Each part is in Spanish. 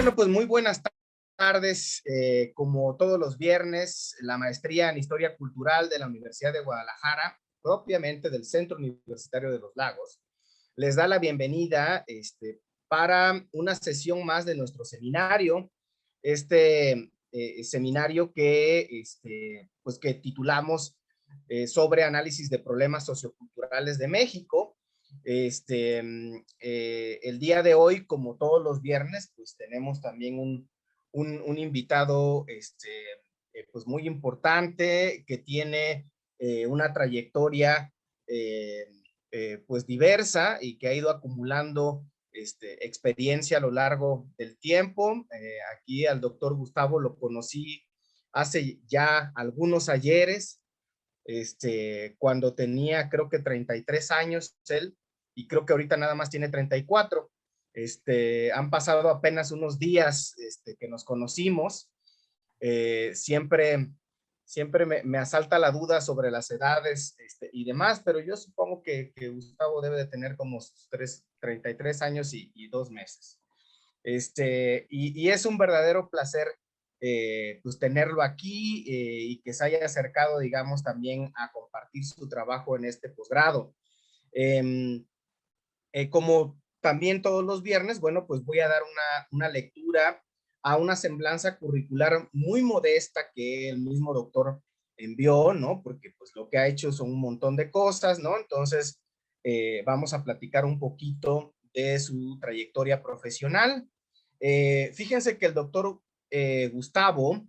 Bueno, pues muy buenas tardes. Como todos los viernes, la maestría en Historia Cultural de la Universidad de Guadalajara, propiamente del Centro Universitario de los Lagos, les da la bienvenida para una sesión más de nuestro seminario. Seminario que titulamos sobre análisis de problemas socioculturales de México. El día de hoy, como todos los viernes, pues tenemos también un invitado pues muy importante que tiene una trayectoria pues diversa y que ha ido acumulando experiencia a lo largo del tiempo. Aquí al doctor Gustavo lo conocí hace ya algunos ayeres, cuando tenía creo que 33 años él, y creo que ahorita nada más tiene 34. Han pasado apenas unos días que nos conocimos. Siempre me asalta la duda sobre las edades y demás, pero yo supongo que Gustavo debe de tener como 33 años y 2 meses. Y es un verdadero placer pues tenerlo aquí y que se haya acercado, digamos, también a compartir su trabajo en este posgrado. Como también todos los viernes, bueno, pues voy a dar una lectura a una semblanza curricular muy modesta que el mismo doctor envió, ¿no? Porque pues lo que ha hecho son un montón de cosas, ¿no? Entonces, vamos a platicar un poquito de su trayectoria profesional. Fíjense que el doctor Gustavo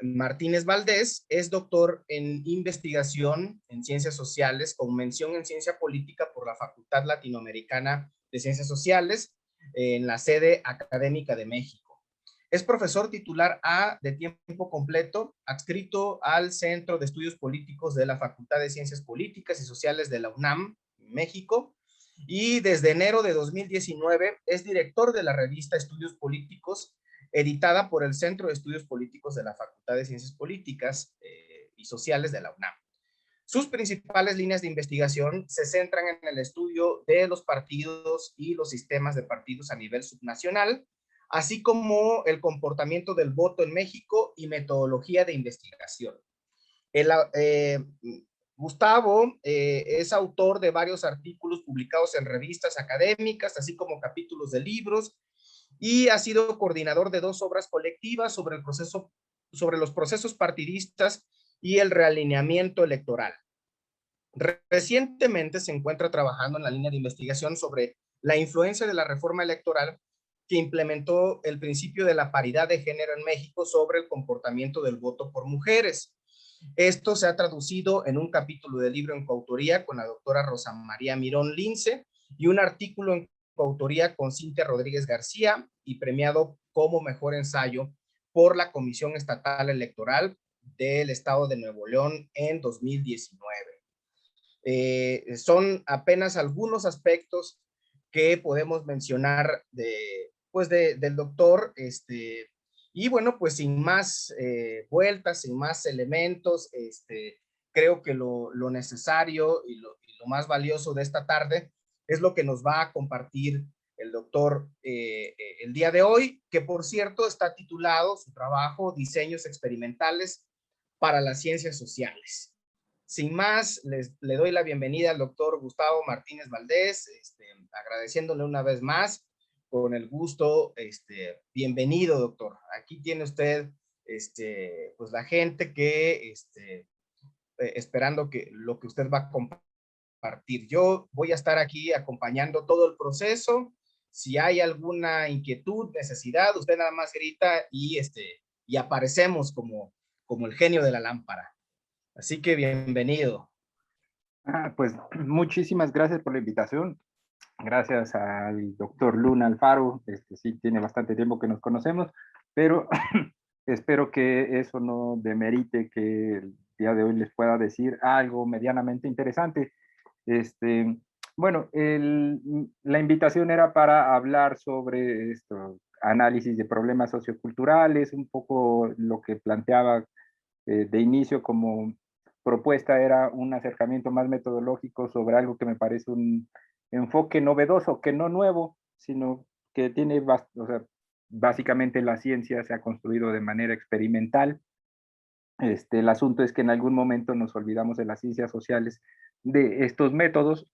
Martínez Valdés es doctor en investigación en ciencias sociales con mención en ciencia política por la Facultad Latinoamericana de Ciencias Sociales en la sede académica de México. Es profesor titular A de tiempo completo, adscrito al Centro de Estudios Políticos de la Facultad de Ciencias Políticas y Sociales de la UNAM, México, y desde enero de 2019 es director de la revista Estudios Políticos, editada por el Centro de Estudios Políticos de la Facultad de Ciencias Políticas y Sociales de la UNAM. Sus principales líneas de investigación se centran en el estudio de los partidos y los sistemas de partidos a nivel subnacional, así como el comportamiento del voto en México y metodología de investigación. Gustavo es autor de varios artículos publicados en revistas académicas, así como capítulos de libros, y ha sido coordinador de 2 obras colectivas sobre los procesos partidistas y el realineamiento electoral. Recientemente se encuentra trabajando en la línea de investigación sobre la influencia de la reforma electoral que implementó el principio de la paridad de género en México sobre el comportamiento del voto por mujeres. Esto se ha traducido en un capítulo de libro en coautoría con la doctora Rosa María Mirón Lince y un artículo en coautoría con Cintia Rodríguez García y premiado como mejor ensayo por la Comisión Estatal Electoral del Estado de Nuevo León en 2019. Son apenas algunos aspectos que podemos mencionar del doctor, y bueno, pues sin más vueltas, sin más elementos, creo que lo necesario y lo más valioso de esta tarde es lo que nos va a compartir el doctor el día de hoy, que por cierto está titulado su trabajo Diseños Experimentales para las Ciencias Sociales. Sin más, le doy la bienvenida al doctor Gustavo Martínez Valdés, agradeciéndole una vez más con el gusto. Bienvenido, doctor. Aquí tiene usted pues la gente que esperando que lo que usted va a compartir. Yo voy a estar aquí acompañando todo el proceso. Si hay alguna inquietud, necesidad, usted nada más grita y aparecemos como el genio de la lámpara. Así que bienvenido. Pues muchísimas gracias por la invitación. Gracias al doctor Luna Alfaro. Sí, tiene bastante tiempo que nos conocemos, pero espero que eso no demerite que el día de hoy les pueda decir algo medianamente interesante. Bueno, la invitación era para hablar sobre esto, análisis de problemas socioculturales, un poco lo que planteaba de inicio como propuesta era un acercamiento más metodológico sobre algo que me parece un enfoque novedoso, que no nuevo, sino que tiene básicamente la ciencia se ha construido de manera experimental. El asunto es que en algún momento nos olvidamos de las ciencias sociales, de estos métodos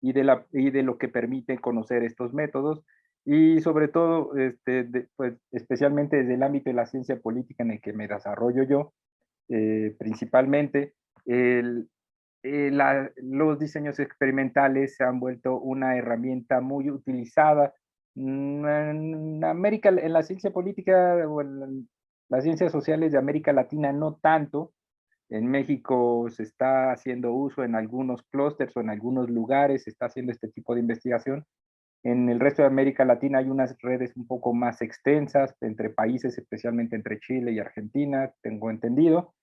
y de lo que permite conocer estos métodos, y sobre todo, pues, especialmente desde el ámbito de la ciencia política en el que me desarrollo yo, principalmente, el, los diseños experimentales se han vuelto una herramienta muy utilizada en América, en la ciencia política o en las ciencias sociales de América Latina no tanto. En México se está haciendo uso en algunos clústeres o en algunos lugares, se está haciendo este tipo de investigación. En el resto de América Latina hay unas redes un poco más extensas entre países, especialmente entre Chile y Argentina, tengo entendido.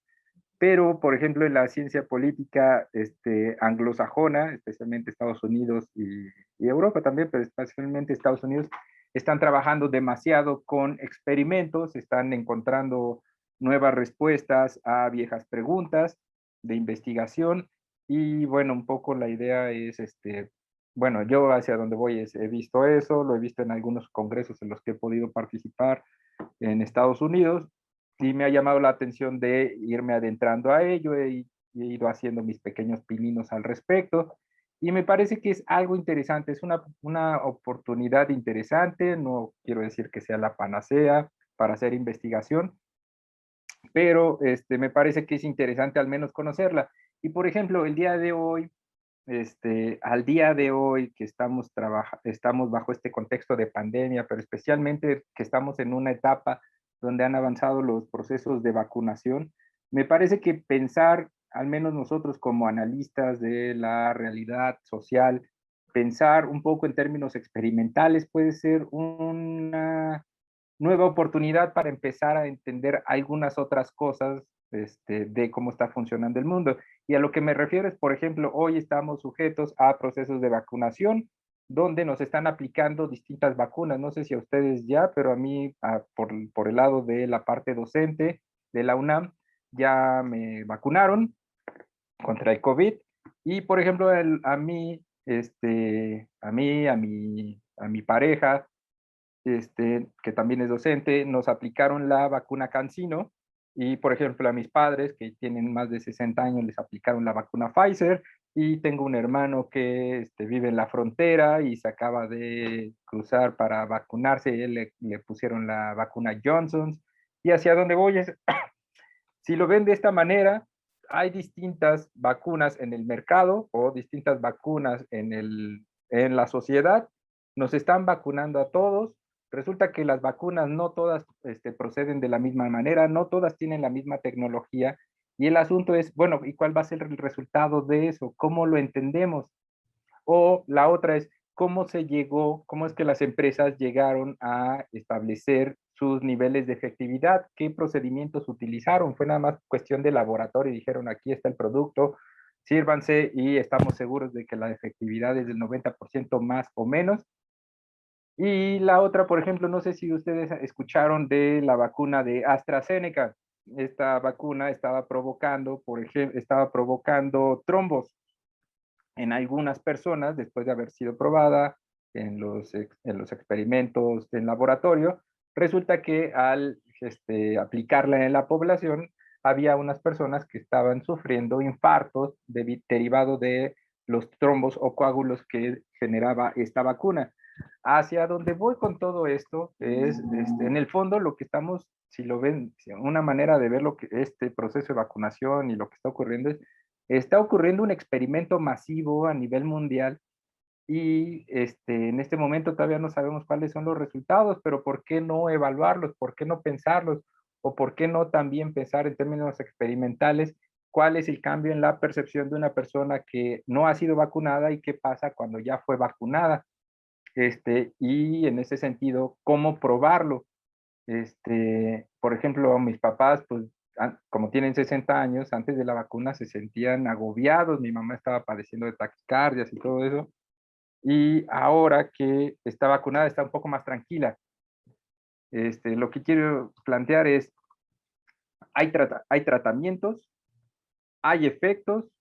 Pero, por ejemplo, en la ciencia política anglosajona, especialmente Estados Unidos y Europa también, pero especialmente Estados Unidos, están trabajando demasiado con experimentos, están encontrando nuevas respuestas a viejas preguntas de investigación. Y bueno, un poco la idea es, bueno, yo hacia donde voy es, he visto eso, lo he visto en algunos congresos en los que he podido participar en Estados Unidos, y me ha llamado la atención de irme adentrando a ello, he ido haciendo mis pequeños pininos al respecto, y me parece que es algo interesante, es una oportunidad interesante, no quiero decir que sea la panacea para hacer investigación, pero me parece que es interesante al menos conocerla. Y por ejemplo, el día de hoy, al día de hoy que estamos bajo este contexto de pandemia, pero especialmente que estamos en una etapa donde han avanzado los procesos de vacunación, me parece que pensar, al menos nosotros como analistas de la realidad social, pensar un poco en términos experimentales puede ser una nueva oportunidad para empezar a entender algunas otras cosas de cómo está funcionando el mundo. Y a lo que me refiero es, por ejemplo, hoy estamos sujetos a procesos de vacunación donde nos están aplicando distintas vacunas. No sé si a ustedes ya, pero a mí, por el lado de la parte docente de la UNAM, ya me vacunaron contra el COVID. Y, por ejemplo, a mí, a mi pareja, que también es docente, nos aplicaron la vacuna CanSino, y por ejemplo a mis padres que tienen más de 60 años les aplicaron la vacuna Pfizer, y tengo un hermano que vive en la frontera y se acaba de cruzar para vacunarse, y él le pusieron la vacuna Johnson. Y hacia dónde voy es, si lo ven de esta manera, hay distintas vacunas en el mercado o distintas vacunas en la sociedad. Nos están vacunando a todos. Resulta que las vacunas no todas proceden de la misma manera, no todas tienen la misma tecnología. Y el asunto es, bueno, ¿y cuál va a ser el resultado de eso? ¿Cómo lo entendemos? O la otra es, ¿cómo se llegó, cómo es que las empresas llegaron a establecer sus niveles de efectividad? ¿Qué procedimientos utilizaron? ¿Fue nada más cuestión de laboratorio y dijeron, aquí está el producto, sírvanse y estamos seguros de que la efectividad es del 90% más o menos? Y la otra, por ejemplo, no sé si ustedes escucharon de la vacuna de AstraZeneca. Esta vacuna estaba provocando, por ejemplo, estaba provocando trombos en algunas personas después de haber sido probada en los experimentos en laboratorio. Resulta que al aplicarla en la población, había unas personas que estaban sufriendo infartos derivado de los trombos o coágulos que generaba esta vacuna. Hacia donde voy con todo esto es, en el fondo, lo que estamos, si lo ven, una manera de ver lo que este proceso de vacunación y lo que está ocurriendo es, está ocurriendo un experimento masivo a nivel mundial, y en este momento todavía no sabemos cuáles son los resultados, pero ¿por qué no evaluarlos? ¿Por qué no pensarlos? ¿O por qué no también pensar en términos experimentales cuál es el cambio en la percepción de una persona que no ha sido vacunada y qué pasa cuando ya fue vacunada? Y en ese sentido, ¿cómo probarlo? Por ejemplo, mis papás, pues, como tienen 60 años, antes de la vacuna se sentían agobiados, mi mamá estaba padeciendo de taquicardias y todo eso, y ahora que está vacunada está un poco más tranquila. Lo que quiero plantear es, hay tratamientos, hay efectos,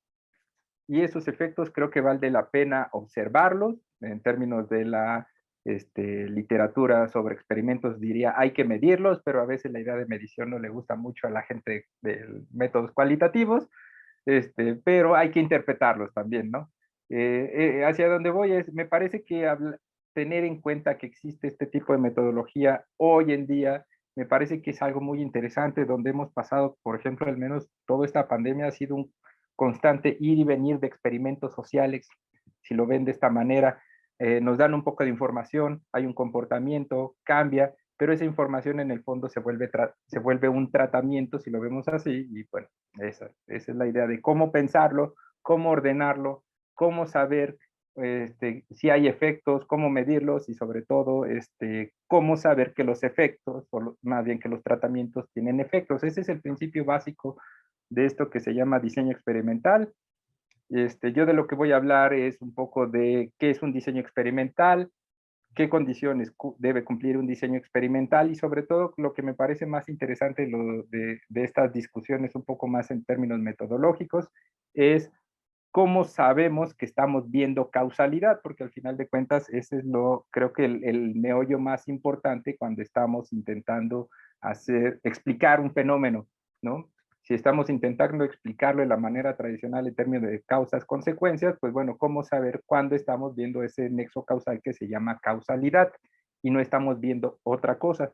y esos efectos creo que vale la pena observarlos en términos de la literatura sobre experimentos diría hay que medirlos, pero a veces la idea de medición no le gusta mucho a la gente de métodos cualitativos, pero hay que interpretarlos también, ¿no? Hacia donde voy es, me parece que tener en cuenta que existe este tipo de metodología hoy en día, me parece que es algo muy interesante, donde hemos pasado, por ejemplo, al menos toda esta pandemia ha sido un constante ir y venir de experimentos sociales, si lo ven de esta manera, nos dan un poco de información, hay un comportamiento, cambia, pero esa información en el fondo se vuelve un tratamiento, si lo vemos así, y bueno, esa es la idea de cómo pensarlo, cómo ordenarlo, cómo saber si hay efectos, cómo medirlos y sobre todo cómo saber que los efectos, o más bien que los tratamientos tienen efectos. Ese es el principio básico de esto que se llama diseño experimental. Yo de lo que voy a hablar es un poco de qué es un diseño experimental, qué condiciones debe cumplir un diseño experimental y sobre todo lo que me parece más interesante de estas discusiones un poco más en términos metodológicos es cómo sabemos que estamos viendo causalidad, porque al final de cuentas ese es creo que el meollo más importante cuando estamos intentando explicar un fenómeno, ¿no? Si estamos intentando explicarlo de la manera tradicional en términos de causas, consecuencias, pues bueno, ¿cómo saber cuándo estamos viendo ese nexo causal que se llama causalidad y no estamos viendo otra cosa?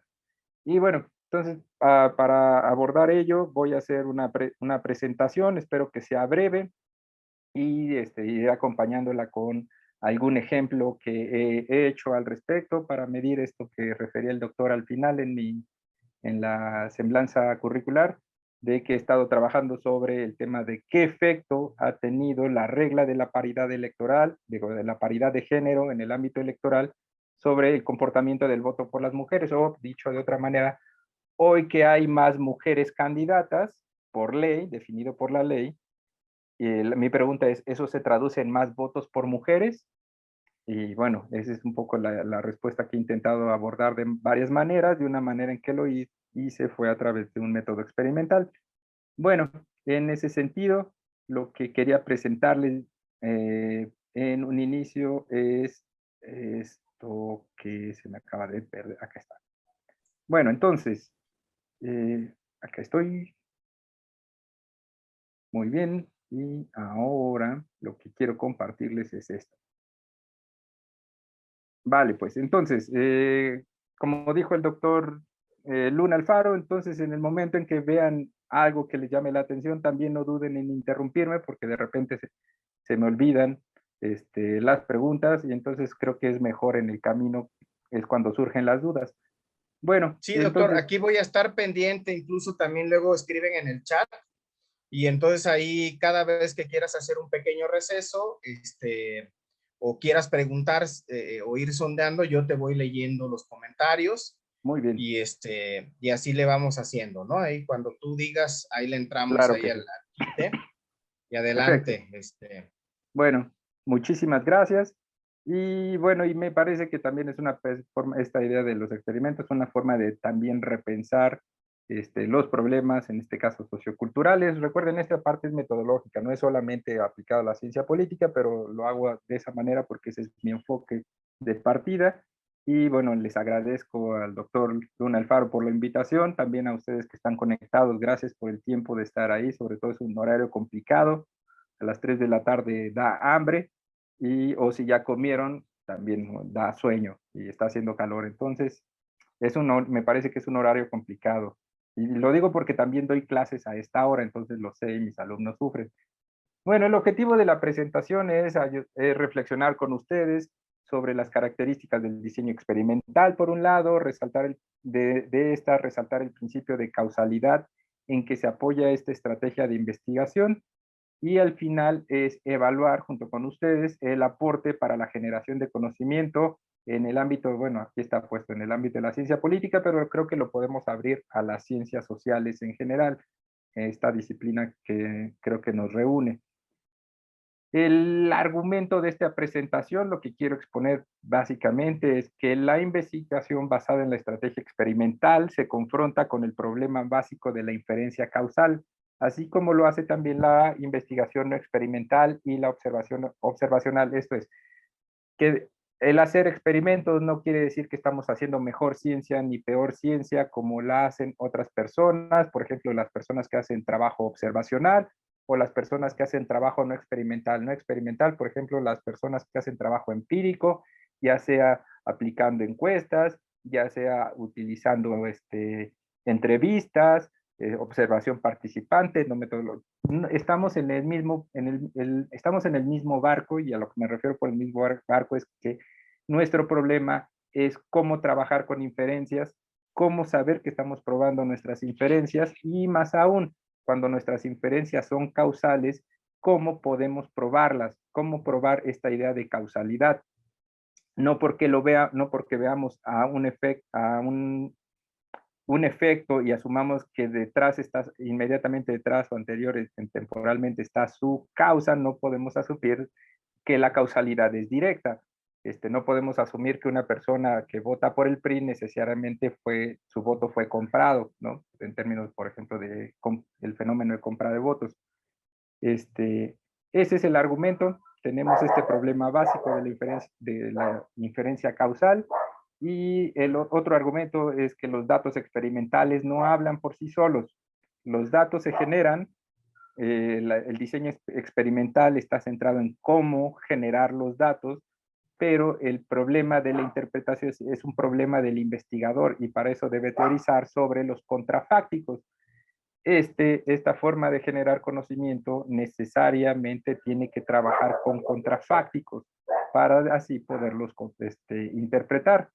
Y bueno, entonces, para abordar ello, voy a hacer una presentación, espero que sea breve, y ir acompañándola con algún ejemplo que he hecho al respecto para medir esto que refería el doctor al final en la semblanza curricular, de que he estado trabajando sobre el tema de qué efecto ha tenido la regla de la paridad electoral, digo, de la paridad de género en el ámbito electoral sobre el comportamiento del voto por las mujeres, o dicho de otra manera, hoy que hay más mujeres candidatas por ley, definido por la ley, y mi pregunta es, ¿eso se traduce en más votos por mujeres? Y bueno, esa es un poco la respuesta que he intentado abordar de varias maneras. De una manera en que lo hice fue a través de un método experimental. Bueno, en ese sentido, lo que quería presentarles en un inicio es esto que se me acaba de perder. Acá está. Bueno, entonces, acá estoy. Muy bien. Y ahora lo que quiero compartirles es esto. Vale, pues entonces, como dijo el doctor Luna Alfaro, entonces en el momento en que vean algo que les llame la atención, también no duden en interrumpirme porque de repente se me olvidan las preguntas y entonces creo que es mejor en el camino, es cuando surgen las dudas. Bueno, Sí, doctor, entonces, aquí voy a estar pendiente, incluso también luego escriben en el chat y entonces ahí cada vez que quieras hacer un pequeño receso, o quieras preguntar o ir sondeando, yo te voy leyendo los comentarios muy bien, y así le vamos haciendo, ¿no? Ahí cuando tú digas, ahí le entramos claro ahí que sí. al quite y Perfecto. adelante, Bueno, muchísimas gracias. Y bueno, y me parece que también es una forma, esta idea de los experimentos, una forma de también repensar los problemas, en este caso socioculturales. Recuerden, esta parte es metodológica, no es solamente aplicada a la ciencia política, pero lo hago de esa manera porque ese es mi enfoque de partida. Y bueno, les agradezco al doctor Luna Alfaro por la invitación, también a ustedes que están conectados, gracias por el tiempo de estar ahí, sobre todo es un horario complicado, a las 3 de la tarde da hambre o si ya comieron, también da sueño y está haciendo calor. Entonces, me parece que es un horario complicado. Y lo digo porque también doy clases a esta hora, entonces lo sé y mis alumnos sufren. Bueno, el objetivo de la presentación es reflexionar con ustedes sobre las características del diseño experimental, por un lado, resaltar el principio de causalidad en que se apoya esta estrategia de investigación y al final es evaluar junto con ustedes el aporte para la generación de conocimiento en el ámbito, bueno, aquí está puesto en el ámbito de la ciencia política, pero creo que lo podemos abrir a las ciencias sociales en general, esta disciplina que creo que nos reúne. El argumento de esta presentación, lo que quiero exponer básicamente es que la investigación basada en la estrategia experimental se confronta con el problema básico de la inferencia causal, así como lo hace también la investigación no experimental y la observación observacional. Esto es, que El hacer experimentos no quiere decir que estamos haciendo mejor ciencia ni peor ciencia como la hacen otras personas, por ejemplo, las personas que hacen trabajo observacional o las personas que hacen trabajo no experimental. No experimental, por ejemplo, las personas que hacen trabajo empírico, ya sea aplicando encuestas, ya sea utilizando entrevistas, observación participante, no metodología. Estamos en el mismo, estamos en el mismo barco, y a lo que me refiero por el mismo barco es que nuestro problema es cómo trabajar con inferencias, cómo saber que estamos probando nuestras inferencias, y más aún, cuando nuestras inferencias son causales, cómo podemos probarlas, cómo probar esta idea de causalidad. No porque no porque veamos a un efecto, un efecto y asumamos que detrás está, inmediatamente detrás o anterior, temporalmente está su causa, no podemos asumir que la causalidad es directa. No podemos asumir que una persona que vota por el PRI necesariamente su voto fue comprado, ¿no? En términos, por ejemplo, el fenómeno de compra de votos. Ese es el argumento. Tenemos este problema básico de la inferencia causal, y el otro argumento es que los datos experimentales no hablan por sí solos. Los datos se generan, el diseño experimental está centrado en cómo generar los datos, pero el problema de la interpretación es un problema del investigador, y para eso debe teorizar sobre los contrafácticos. Esta forma de generar conocimiento necesariamente tiene que trabajar con contrafácticos para así poderlos interpretar.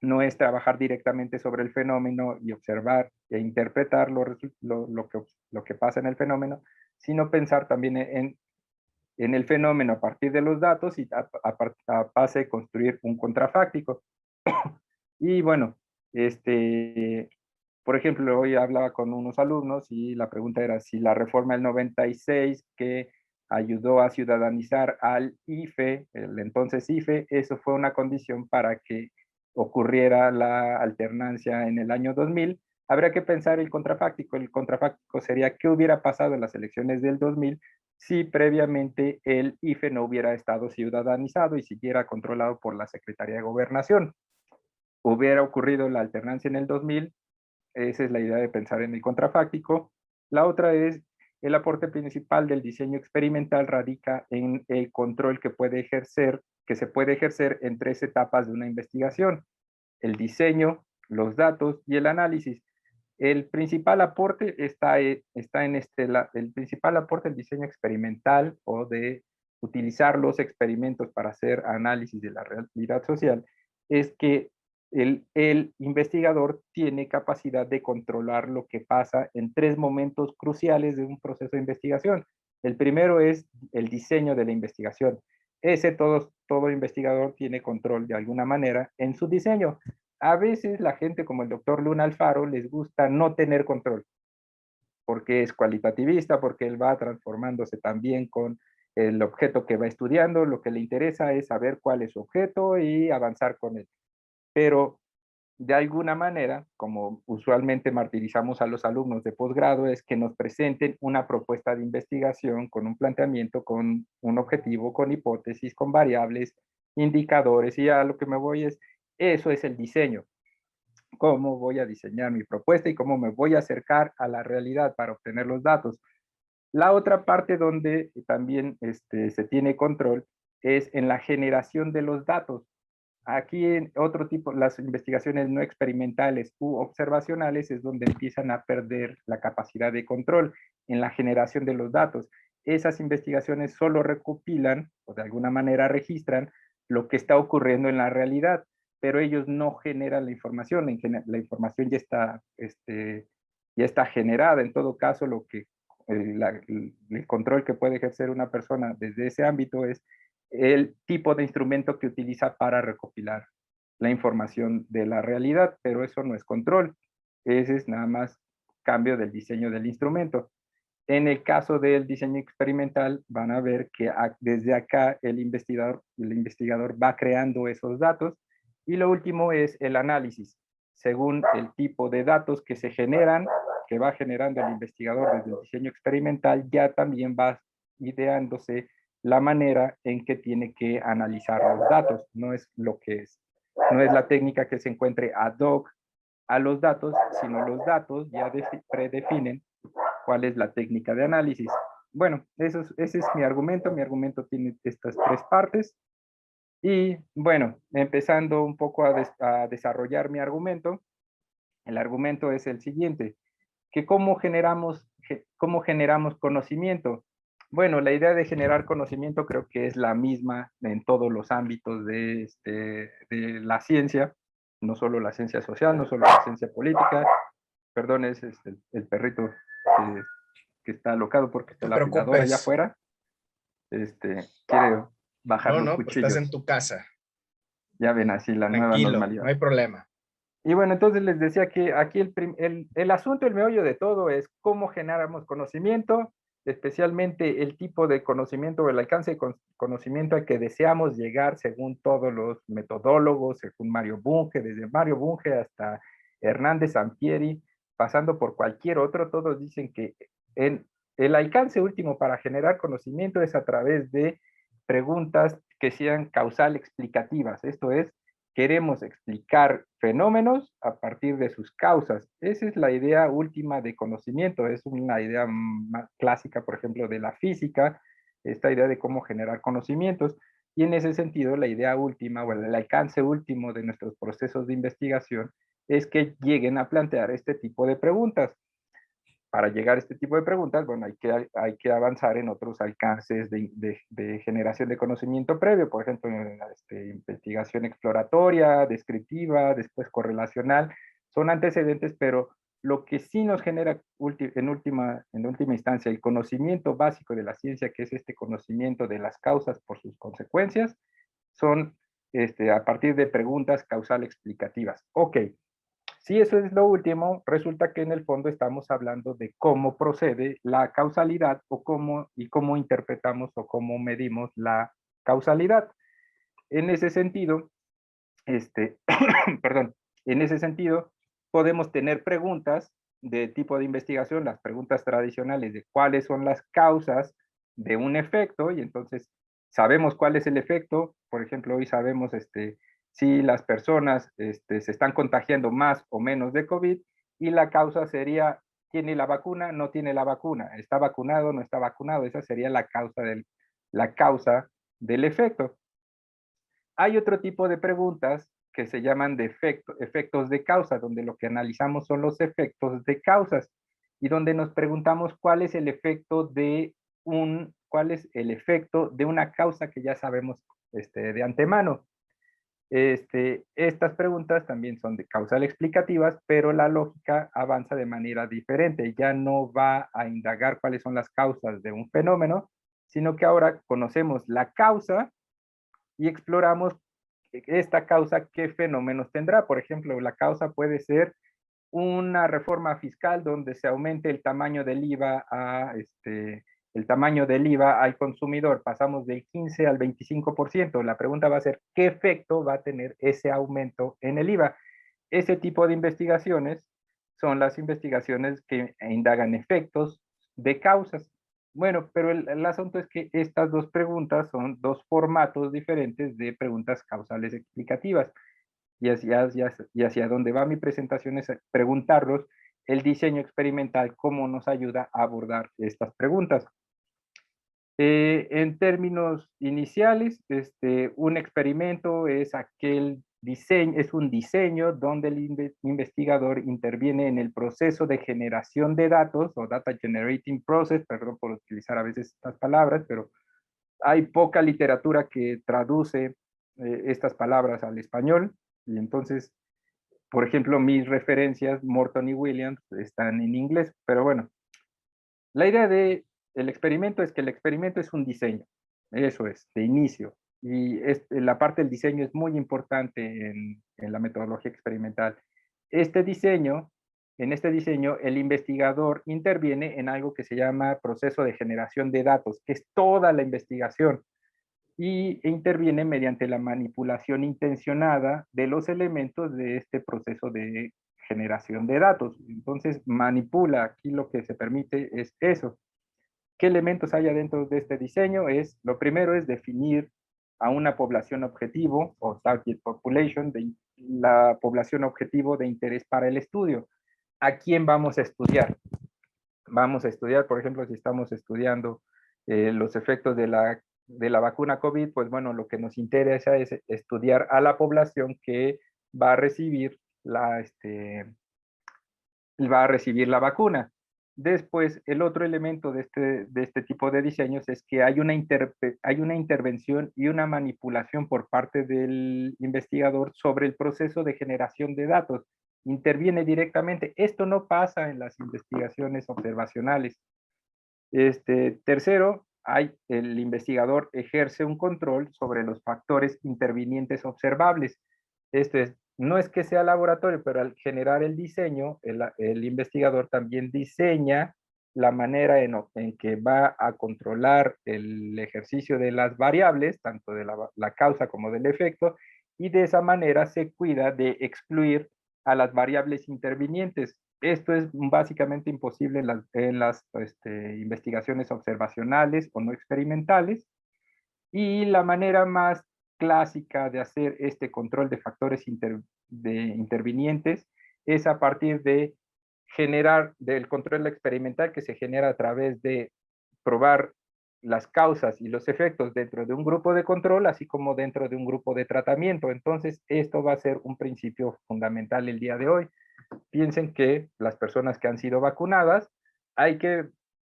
No es trabajar directamente sobre el fenómeno y observar e interpretar lo que pasa en el fenómeno, sino pensar también en el fenómeno a partir de los datos y a base de construir un contrafáctico. Y bueno, por ejemplo, hoy hablaba con unos alumnos y la pregunta era si la reforma del 96 que ayudó a ciudadanizar al IFE, el entonces IFE, eso fue una condición para que ocurriera la alternancia en el año 2000. Habría que pensar el contrafáctico. El contrafáctico sería qué hubiera pasado en las elecciones del 2000 si previamente el IFE no hubiera estado ciudadanizado y siguiera controlado por la Secretaría de Gobernación. Hubiera ocurrido la alternancia en el 2000. Esa es la idea de pensar en el contrafáctico. La otra es el aporte principal del diseño experimental radica en el control que se puede ejercer en tres etapas de una investigación: el diseño, los datos y el análisis. El principal aporte el principal aporte del diseño experimental, o de utilizar los experimentos para hacer análisis de la realidad social, es que el investigador tiene capacidad de controlar lo que pasa en tres momentos cruciales de un proceso de investigación. El primero es el diseño de la investigación. Todo investigador tiene control de alguna manera en su diseño. A veces la gente como el doctor Luna Alfaro les gusta no tener control, porque es cualitativista, porque él va transformándose también con el objeto que va estudiando. Lo que le interesa es saber cuál es su objeto y avanzar con él. Pero de alguna manera, como usualmente martirizamos a los alumnos de posgrado, es que nos presenten una propuesta de investigación con un planteamiento, con un objetivo, con hipótesis, con variables, indicadores, y a lo que me voy es, eso es el diseño. Cómo voy a diseñar mi propuesta y cómo me voy a acercar a la realidad para obtener los datos. La otra parte donde también se tiene control es en la generación de los datos. Aquí en otro tipo, las investigaciones no experimentales u observacionales es donde empiezan a perder la capacidad de control en la generación de los datos. Esas investigaciones solo recopilan o de alguna manera registran lo que está ocurriendo en la realidad, pero ellos no generan la información. La información ya está generada. En todo caso, el control que puede ejercer una persona desde ese ámbito es el tipo de instrumento que utiliza para recopilar la información de la realidad, pero eso no es control. Ese es nada más cambio del diseño del instrumento. En el caso del diseño experimental, van a ver que desde acá el investigador va creando esos datos. Y lo último es el análisis. Según el tipo de datos que se generan, que va generando el investigador desde el diseño experimental, ya también va ideándose la manera en que tiene que analizar los datos, no es lo que es, no es la técnica que se encuentre ad hoc a los datos, sino los datos ya predefinen cuál es la técnica de análisis. Bueno, ese es mi argumento tiene estas tres partes, y bueno, empezando un poco a desarrollar mi argumento, el argumento es el siguiente, que cómo generamos conocimiento. Bueno, la idea de generar conocimiento creo que es la misma en todos los ámbitos de la ciencia, no solo la ciencia social, no solo la ciencia política. Perdón, es el perrito que, que está alocado porque está No te la aspiradora allá preocupes. afuera. Quiere bajar No, los no, pues estás en cuchillos. tu casa. Ya ven así la nueva Tranquilo, no normalidad. hay problema. Y bueno, entonces les decía que aquí el asunto, el meollo de todo es cómo generamos conocimiento, especialmente el tipo de conocimiento o el alcance de conocimiento al que deseamos llegar según todos los metodólogos, según Mario Bunge, desde Mario Bunge hasta Hernández Sampieri, pasando por cualquier otro, todos dicen que el alcance último para generar conocimiento es a través de preguntas que sean causal explicativas, esto es, queremos explicar fenómenos a partir de sus causas. Esa es la idea última de conocimiento, es una idea más clásica, por ejemplo, de la física, esta idea de cómo generar conocimientos, y en ese sentido la idea última o el alcance último de nuestros procesos de investigación es que lleguen a plantear este tipo de preguntas. Para llegar a este tipo de preguntas, bueno, hay que avanzar en otros alcances de generación de conocimiento previo, por ejemplo, en investigación exploratoria, descriptiva, después correlacional, son antecedentes, pero lo que sí nos genera en última instancia el conocimiento básico de la ciencia, que es este conocimiento de las causas por sus consecuencias, son a partir de preguntas causal explicativas. Ok, si eso es lo último, resulta que en el fondo estamos hablando de cómo procede la causalidad o cómo interpretamos o cómo medimos la causalidad. En ese sentido, perdón, en ese sentido, podemos tener preguntas de tipo de investigación, las preguntas tradicionales de cuáles son las causas de un efecto, y entonces sabemos cuál es el efecto. Por ejemplo, hoy sabemos si las personas se están contagiando más o menos de COVID, y la causa sería, ¿tiene la vacuna? ¿No tiene la vacuna? ¿Está vacunado? ¿No está vacunado? Esa sería la causa del efecto. Hay otro tipo de preguntas que se llaman de efectos de causa, donde lo que analizamos son los efectos de causas y donde nos preguntamos cuál es el efecto de una causa que ya sabemos de antemano. Estas preguntas también son de causal explicativas, pero la lógica avanza de manera diferente. Ya no va a indagar cuáles son las causas de un fenómeno, sino que ahora conocemos la causa y exploramos esta causa, qué fenómenos tendrá. Por ejemplo, la causa puede ser una reforma fiscal donde se aumente el tamaño del IVA al consumidor, pasamos del 15 al 25%. La pregunta va a ser, ¿qué efecto va a tener ese aumento en el IVA? Ese tipo de investigaciones son las investigaciones que indagan efectos de causas. Bueno, pero el asunto es que estas dos preguntas son dos formatos diferentes de preguntas causales explicativas. Y hacia dónde va mi presentación es preguntarlos el diseño experimental, cómo nos ayuda a abordar estas preguntas. En términos iniciales, un experimento es un diseño donde el investigador interviene en el proceso de generación de datos o data generating process, perdón por utilizar a veces estas palabras, pero hay poca literatura que traduce estas palabras al español, y entonces, por ejemplo, mis referencias, Morton y Williams, están en inglés, pero bueno, la idea del experimento es que el experimento es un diseño, eso es, de inicio. Y la parte del diseño es muy importante en la metodología experimental. Este diseño, en este diseño, el investigador interviene en algo que se llama proceso de generación de datos, que es toda la investigación, y interviene mediante la manipulación intencionada de los elementos de este proceso de generación de datos. Entonces, manipula, aquí lo que se permite es eso. ¿Qué elementos hay adentro de este diseño? Lo primero es definir a una población objetivo o target population, la población objetivo de interés para el estudio. ¿A quién vamos a estudiar? Vamos a estudiar, por ejemplo, si estamos estudiando los efectos de la vacuna COVID, pues bueno, lo que nos interesa es estudiar a la población que va a recibir va a recibir la vacuna. Después, el otro elemento de este tipo de diseños es que hay una intervención y una manipulación por parte del investigador sobre el proceso de generación de datos. Interviene directamente. Esto no pasa en las investigaciones observacionales. Tercero, el investigador ejerce un control sobre los factores intervinientes observables. No es que sea laboratorio, pero al generar el diseño, el investigador también diseña la manera en que va a controlar el ejercicio de las variables, tanto de la causa como del efecto, y de esa manera se cuida de excluir a las variables intervinientes. Esto es básicamente imposible en las investigaciones observacionales o no experimentales, y la manera más clásica de hacer este control de factores intervinientes es a partir de generar del control experimental que se genera a través de probar las causas y los efectos dentro de un grupo de control, así como dentro de un grupo de tratamiento. Entonces, esto va a ser un principio fundamental el día de hoy. Piensen que las personas que han sido vacunadas,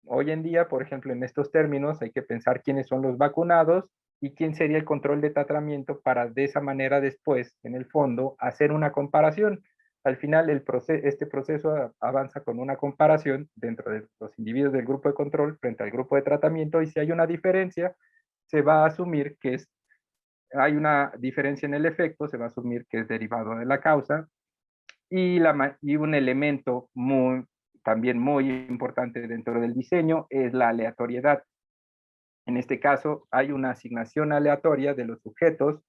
hoy en día, por ejemplo, en estos términos, hay que pensar quiénes son los vacunados y quién sería el control de tratamiento para de esa manera después, en el fondo, hacer una comparación. Al final, este proceso avanza con una comparación dentro de los individuos del grupo de control frente al grupo de tratamiento, y si hay una diferencia, se va a asumir que hay una diferencia en el efecto, se va a asumir que es derivado de la causa, y un elemento también muy importante dentro del diseño es la aleatoriedad. En este caso, hay una asignación aleatoria de los sujetos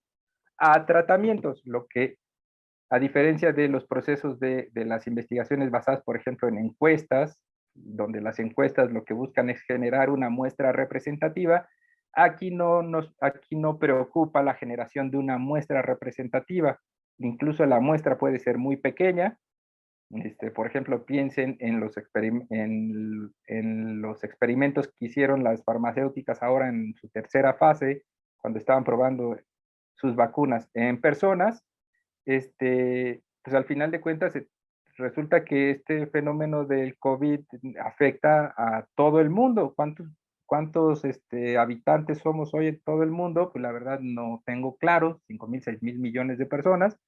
a tratamientos, lo que, a diferencia de los procesos de las investigaciones basadas, por ejemplo, en encuestas, donde las encuestas lo que buscan es generar una muestra representativa, aquí no preocupa la generación de una muestra representativa. Incluso la muestra puede ser muy pequeña. Por ejemplo, piensen en en los experimentos que hicieron las farmacéuticas ahora en su tercera fase, cuando estaban probando sus vacunas en personas. Pues al final de cuentas, resulta que este fenómeno del COVID afecta a todo el mundo. ¿Cuántos habitantes somos hoy en todo el mundo? Pues la verdad no tengo claro, 5.000, 6.000 millones de personas,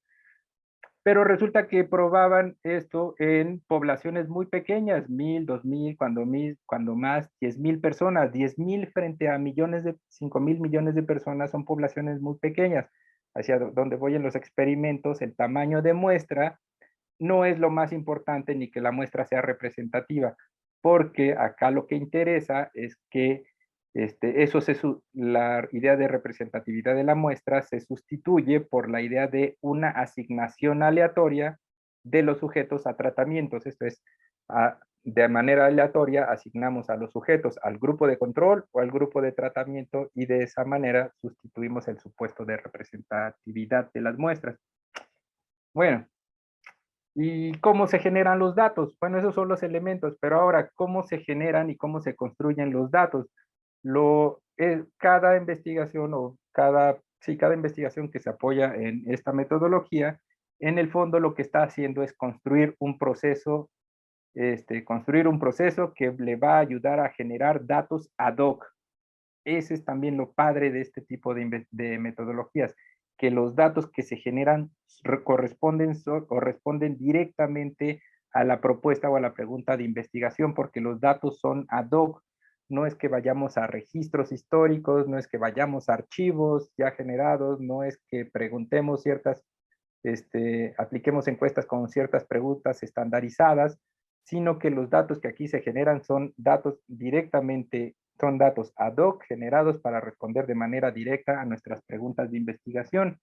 pero resulta que probaban esto en poblaciones muy pequeñas, 1.000, 2.000, cuando más, 10.000 personas. 10.000 frente a 5.000 millones de personas son poblaciones muy pequeñas. Hacia donde voy en los experimentos, el tamaño de muestra no es lo más importante, ni que la muestra sea representativa, porque acá lo que interesa es que la idea de representatividad de la muestra se sustituye por la idea de una asignación aleatoria de los sujetos a tratamientos. Esto es, de manera aleatoria asignamos a los sujetos al grupo de control o al grupo de tratamiento, y de esa manera sustituimos el supuesto de representatividad de las muestras. Bueno, ¿y cómo se generan los datos? Bueno, esos son los elementos, pero ahora, ¿cómo se generan y cómo se construyen los datos? Cada investigación cada investigación que se apoya en esta metodología, en el fondo lo que está haciendo es construir un proceso que le va a ayudar a generar datos ad hoc. Ese es también lo padre de este tipo de metodologías, que los datos que se generan corresponden directamente a la propuesta o a la pregunta de investigación, porque los datos son ad hoc. No es que vayamos a registros históricos, no es que vayamos a archivos ya generados, no es que preguntemos apliquemos encuestas con ciertas preguntas estandarizadas, sino que los datos que aquí se generan son datos ad hoc generados para responder de manera directa a nuestras preguntas de investigación.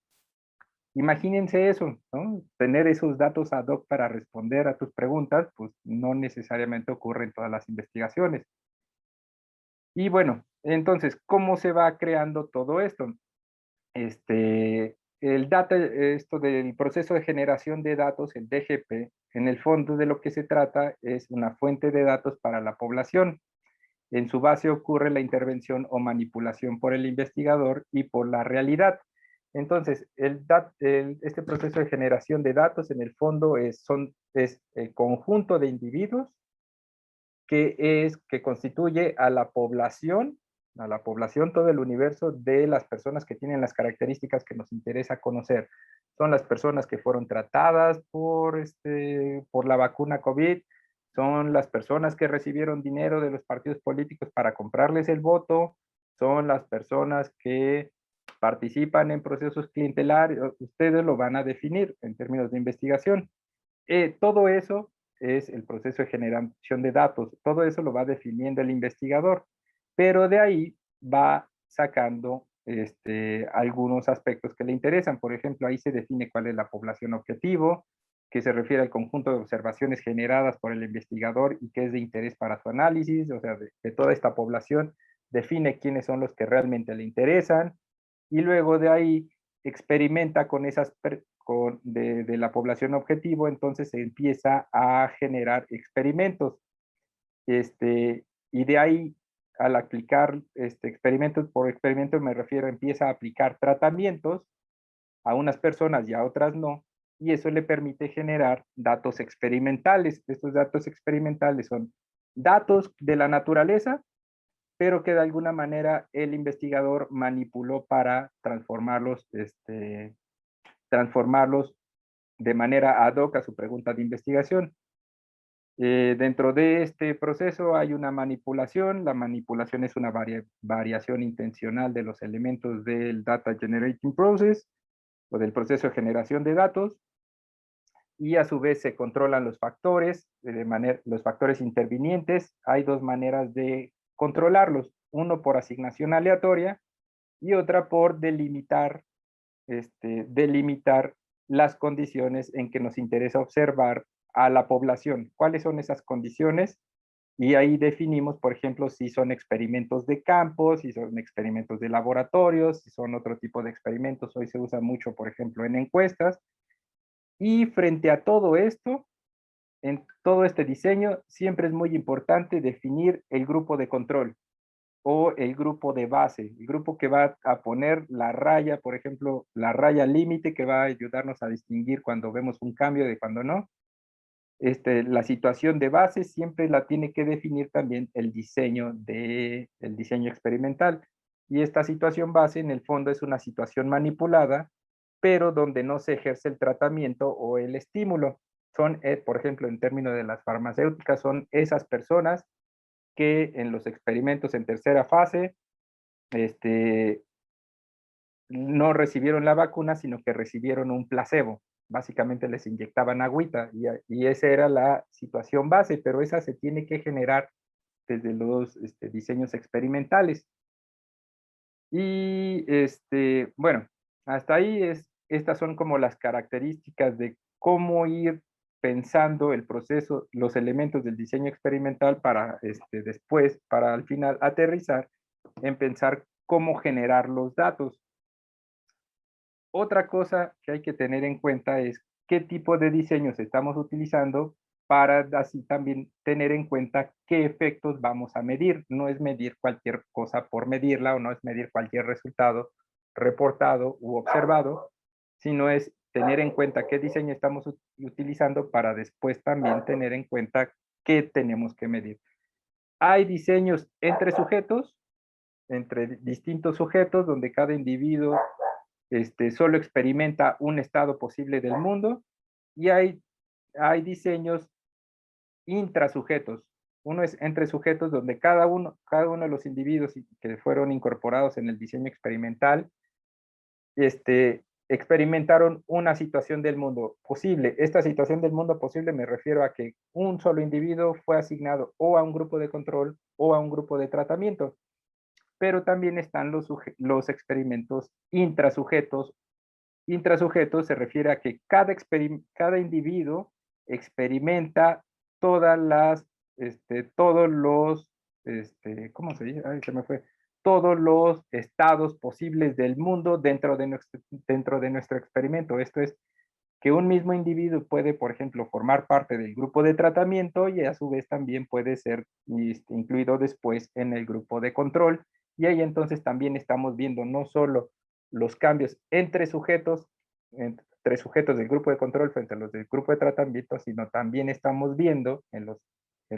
Imagínense eso, ¿no? Tener esos datos ad hoc para responder a tus preguntas, pues no necesariamente ocurre en todas las investigaciones. Y bueno, entonces, ¿cómo se va creando todo esto? Esto del proceso de generación de datos, el DGP, en el fondo de lo que se trata es una fuente de datos para la población. En su base ocurre la intervención o manipulación por el investigador y por la realidad. Entonces, este proceso de generación de datos en el fondo es el conjunto de individuos que constituye a la población, todo el universo de las personas que tienen las características que nos interesa conocer. Son las personas que fueron tratadas por la vacuna COVID, son las personas que recibieron dinero de los partidos políticos para comprarles el voto, son las personas que participan en procesos clientelarios. Ustedes lo van a definir en términos de investigación. Todo eso es el proceso de generación de datos. Todo eso lo va definiendo el investigador, pero de ahí va sacando algunos aspectos que le interesan. Por ejemplo, ahí se define cuál es la población objetivo, que se refiere al conjunto de observaciones generadas por el investigador y que es de interés para su análisis, o sea, de toda esta población, define quiénes son los que realmente le interesan, y luego de ahí experimenta con de la población objetivo, entonces se empieza a generar experimentos. Y de ahí, al aplicar experimentos, por experimento me refiero, empieza a aplicar tratamientos a unas personas y a otras no, y eso le permite generar datos experimentales. Estos datos experimentales son datos de la naturaleza, pero que de alguna manera el investigador manipuló para transformarlos de manera ad hoc a su pregunta de investigación. Dentro de este proceso hay una manipulación. La manipulación es una variación intencional de los elementos del Data Generating Process o del proceso de generación de datos, y a su vez se controlan los factores, los factores intervinientes. Hay dos maneras de controlarlos, uno por asignación aleatoria y otra por delimitar las condiciones en que nos interesa observar a la población. ¿Cuáles son esas condiciones? Y ahí definimos, por ejemplo, si son experimentos de campo, si son experimentos de laboratorios, si son otro tipo de experimentos. Hoy se usa mucho, por ejemplo, en encuestas. Y frente a todo esto, en todo este diseño, siempre es muy importante definir el grupo de control o el grupo de base, el grupo que va a poner la raya, por ejemplo, la raya límite, que va a ayudarnos a distinguir cuando vemos un cambio de cuando no. La situación de base siempre la tiene que definir también el diseño experimental. Y esta situación base en el fondo es una situación manipulada, pero donde no se ejerce el tratamiento o el estímulo. Son, por ejemplo, en términos de las farmacéuticas, son esas personas que en los experimentos en tercera fase este, no recibieron la vacuna, sino que recibieron un placebo. Básicamente les inyectaban agüita y esa era la situación base, pero esa se tiene que generar desde los diseños experimentales. Y bueno, hasta ahí estas son como las características de cómo ir pensando el proceso, los elementos del diseño experimental para después, para al final aterrizar en pensar cómo generar los datos. Otra cosa que hay que tener en cuenta es qué tipo de diseños estamos utilizando para así también tener en cuenta qué efectos vamos a medir. No es medir cualquier cosa por medirla o no es medir cualquier resultado reportado u observado, sino es tener en cuenta qué diseño estamos utilizando para después también tener en cuenta qué tenemos que medir. Hay diseños entre distintos sujetos, donde cada individuo solo experimenta un estado posible del mundo, y hay diseños intrasujetos. Uno es entre sujetos, donde cada uno de los individuos que fueron incorporados en el diseño experimental experimentaron una situación del mundo posible. Esta situación del mundo posible me refiero a que un solo individuo fue asignado o a un grupo de control o a un grupo de tratamiento, pero también están los experimentos intrasujetos. Intrasujeto se refiere a que cada individuo experimenta todos los ¿cómo se dice? Ay, se me fue. Todos los estados posibles del mundo dentro de nuestro experimento. Esto es que un mismo individuo puede, por ejemplo, formar parte del grupo de tratamiento y a su vez también puede ser incluido después en el grupo de control. Y ahí entonces también estamos viendo no solo los cambios entre sujetos del grupo de control frente a los del grupo de tratamiento, sino también estamos viendo en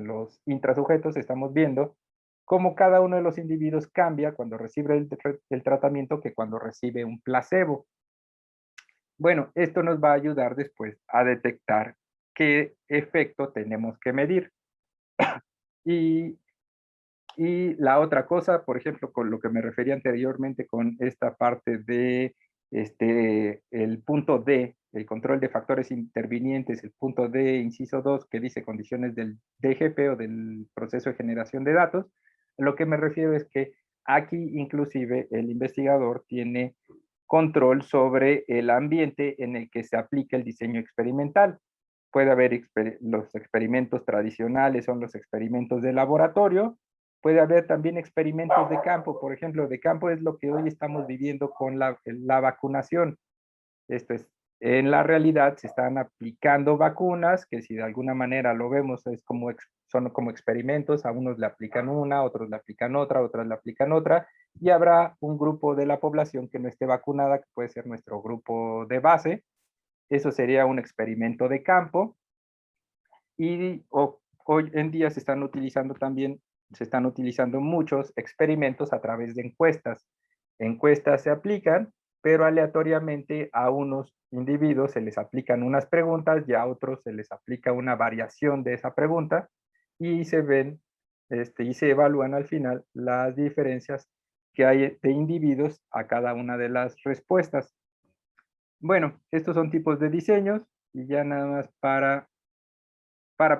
los intrasujetos, estamos viendo cómo cada uno de los individuos cambia cuando recibe el tratamiento que cuando recibe un placebo. Bueno, esto nos va a ayudar después a detectar qué efecto tenemos que medir. Y, y la otra cosa, por ejemplo, con lo que me refería anteriormente con esta parte de el punto D, el control de factores intervinientes, el punto D, inciso 2, que dice condiciones del DGP o del proceso de generación de datos, lo que me refiero es que aquí inclusive el investigador tiene control sobre el ambiente en el que se aplica el diseño experimental. Puede haber los experimentos tradicionales, son los experimentos de laboratorio. Puede haber también experimentos de campo. Por ejemplo, de campo es lo que hoy estamos viviendo con la vacunación. Esto es, en la realidad se están aplicando vacunas que si de alguna manera lo vemos es como son como experimentos, a unos le aplican una, otros le aplican otra, otras le aplican otra, y habrá un grupo de la población que no esté vacunada, que puede ser nuestro grupo de base. Eso sería un experimento de campo. Y hoy en día se están utilizando muchos experimentos a través de encuestas. Encuestas se aplican, pero aleatoriamente a unos individuos se les aplican unas preguntas y a otros se les aplica una variación de esa pregunta y se ven y se evalúan al final las diferencias que hay de individuos a cada una de las respuestas. Bueno, estos son tipos de diseños y ya nada más para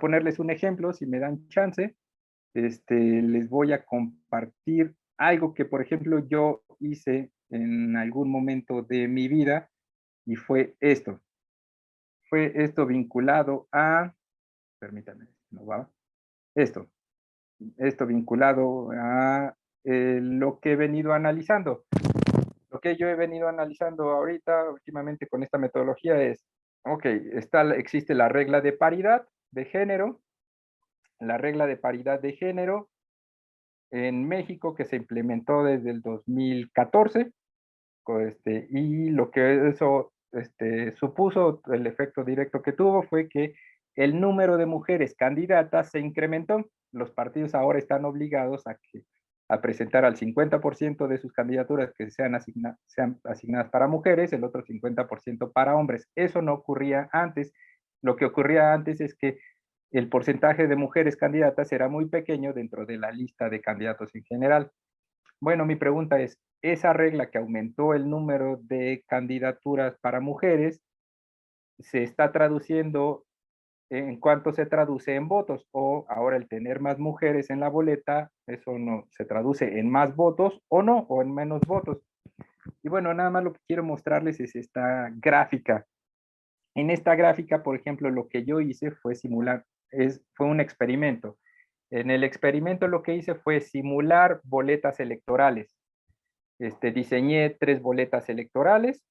ponerles un ejemplo, si me dan chance, les voy a compartir algo que, por ejemplo, yo hice en algún momento de mi vida y fue esto. Fue esto vinculado a, permítanme, no va, esto, esto vinculado a lo que he venido analizando. Lo que yo he venido analizando ahorita, últimamente con esta metodología es, ok, existe la regla de paridad de género, la regla de paridad de género en México que se implementó desde el 2014, y lo que eso supuso, el efecto directo que tuvo fue que el número de mujeres candidatas se incrementó. Los partidos ahora están obligados a presentar al 50% de sus candidaturas que sean asignadas para mujeres, el otro 50% para hombres. Eso no ocurría antes. Lo que ocurría antes es que el porcentaje de mujeres candidatas era muy pequeño dentro de la lista de candidatos en general. Bueno, mi pregunta es, esa regla que aumentó el número de candidaturas para mujeres, ¿se está traduciendo en cuánto se traduce en votos? O ahora el tener más mujeres en la boleta, ¿eso no se traduce en más votos o no? ¿O en menos votos? Y bueno, nada más lo que quiero mostrarles es esta gráfica. En esta gráfica, por ejemplo, lo que yo hice fue fue un experimento. En el experimento lo que hice fue simular boletas electorales. Diseñé 3 boletas electorales,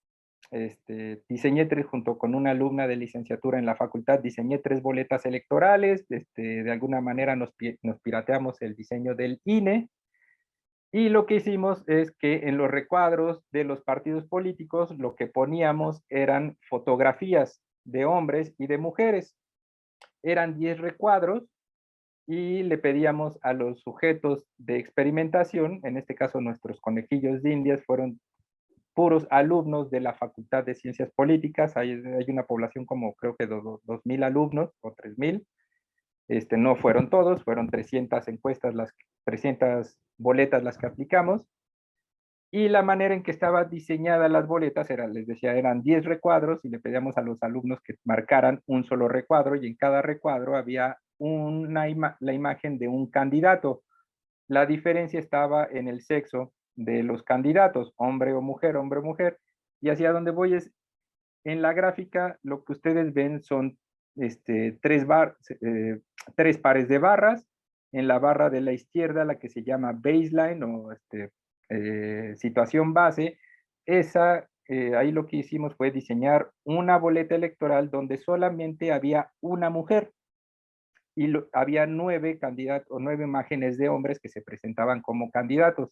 diseñé 3 junto con una alumna de licenciatura en la facultad, diseñé 3 boletas electorales, de alguna manera nos pirateamos el diseño del INE, y lo que hicimos es que en los recuadros de los partidos políticos lo que poníamos eran fotografías de hombres y de mujeres. Eran 10 recuadros y le pedíamos a los sujetos de experimentación, en este caso nuestros conejillos de indias fueron puros alumnos de la Facultad de Ciencias Políticas, hay una población como creo que 2.000 alumnos o 3.000, no fueron todos, fueron 300 encuestas, 300 boletas las que aplicamos, y la manera en que estaban diseñadas las boletas era, les decía, eran 10 recuadros y le pedíamos a los alumnos que marcaran un solo recuadro y en cada recuadro había la imagen de un candidato. La diferencia estaba en el sexo de los candidatos, hombre o mujer, y hacia donde voy es, en la gráfica lo que ustedes ven son 3 pares de barras, en la barra de la izquierda, la que se llama baseline o situación base, ahí lo que hicimos fue diseñar una boleta electoral donde solamente había una mujer y había 9 candidatos o 9 imágenes de hombres que se presentaban como candidatos.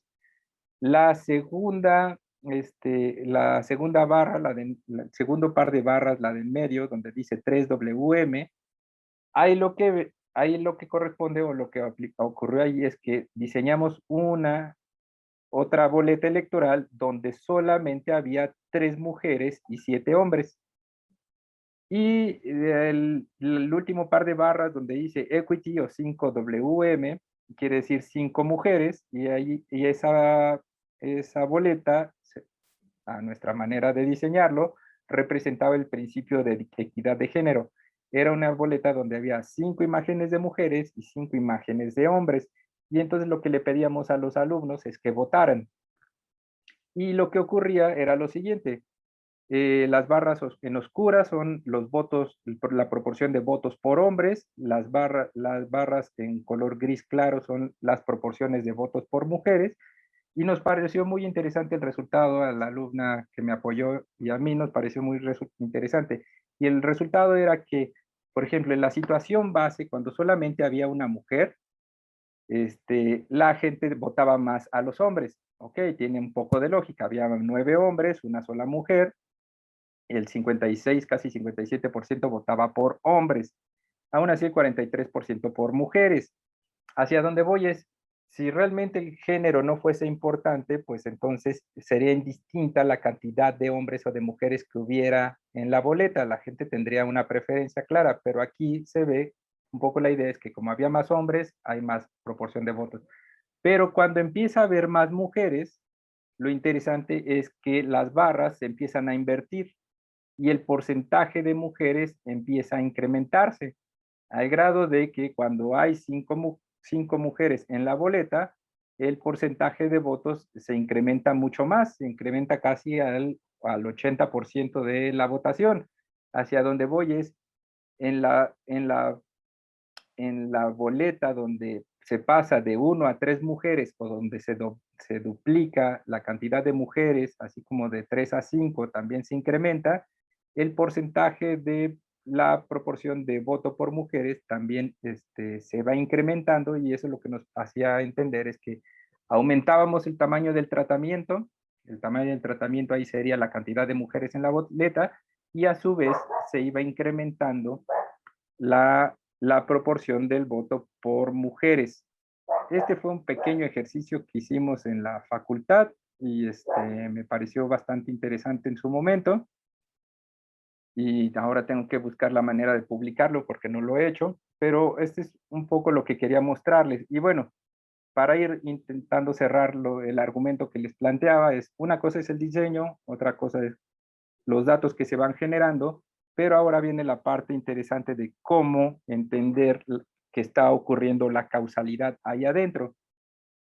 La segunda, la segunda barra, el segundo par de barras, la del medio, donde dice 3WM, ahí lo que corresponde o lo que ocurrió ahí es que diseñamos otra boleta electoral donde solamente había 3 mujeres y 7 hombres. Y el último par de barras donde dice equity o 5WM, quiere decir 5 mujeres, y esa boleta, a nuestra manera de diseñarlo, representaba el principio de equidad de género. Era una boleta donde había 5 imágenes de mujeres y 5 imágenes de hombres. Y entonces lo que le pedíamos a los alumnos es que votaran. Y lo que ocurría era lo siguiente: las barras en oscuras son los votos, la proporción de votos por hombres, las barras en color gris claro son las proporciones de votos por mujeres, y nos pareció muy interesante el resultado. A la alumna que me apoyó y a mí nos pareció muy interesante. Y el resultado era que, por ejemplo, en la situación base, cuando solamente había una mujer, la gente votaba más a los hombres. Ok, tiene un poco de lógica. Había 9 hombres, una sola mujer, el 56, casi 57% votaba por hombres. Aún así, el 43% por mujeres. Hacia donde voy es, si realmente el género no fuese importante, pues entonces sería indistinta la cantidad de hombres o de mujeres que hubiera en la boleta. La gente tendría una preferencia clara, pero aquí se ve un poco la idea es que como había más hombres, hay más proporción de votos. Pero cuando empieza a haber más mujeres, lo interesante es que las barras se empiezan a invertir y el porcentaje de mujeres empieza a incrementarse, al grado de que cuando hay 5 mujeres en la boleta, el porcentaje de votos se incrementa mucho más, se incrementa casi al 80% de la votación. Hacia donde voy es en la boleta donde se pasa de 1 a 3 mujeres o donde se duplica la cantidad de mujeres, así como de 3 a 5 también se incrementa, el porcentaje de la proporción de voto por mujeres también se va incrementando, y eso lo que nos hacía entender es que aumentábamos el tamaño del tratamiento. El tamaño del tratamiento ahí sería la cantidad de mujeres en la boleta, y a su vez se iba incrementando la proporción del voto por mujeres. Este fue un pequeño ejercicio que hicimos en la facultad y me pareció bastante interesante en su momento, y ahora tengo que buscar la manera de publicarlo porque no lo he hecho, pero este es un poco lo que quería mostrarles. Y bueno, para ir intentando cerrar el argumento que les planteaba, es una cosa es el diseño, otra cosa es los datos que se van generando, pero ahora viene la parte interesante de cómo entender que está ocurriendo la causalidad ahí adentro.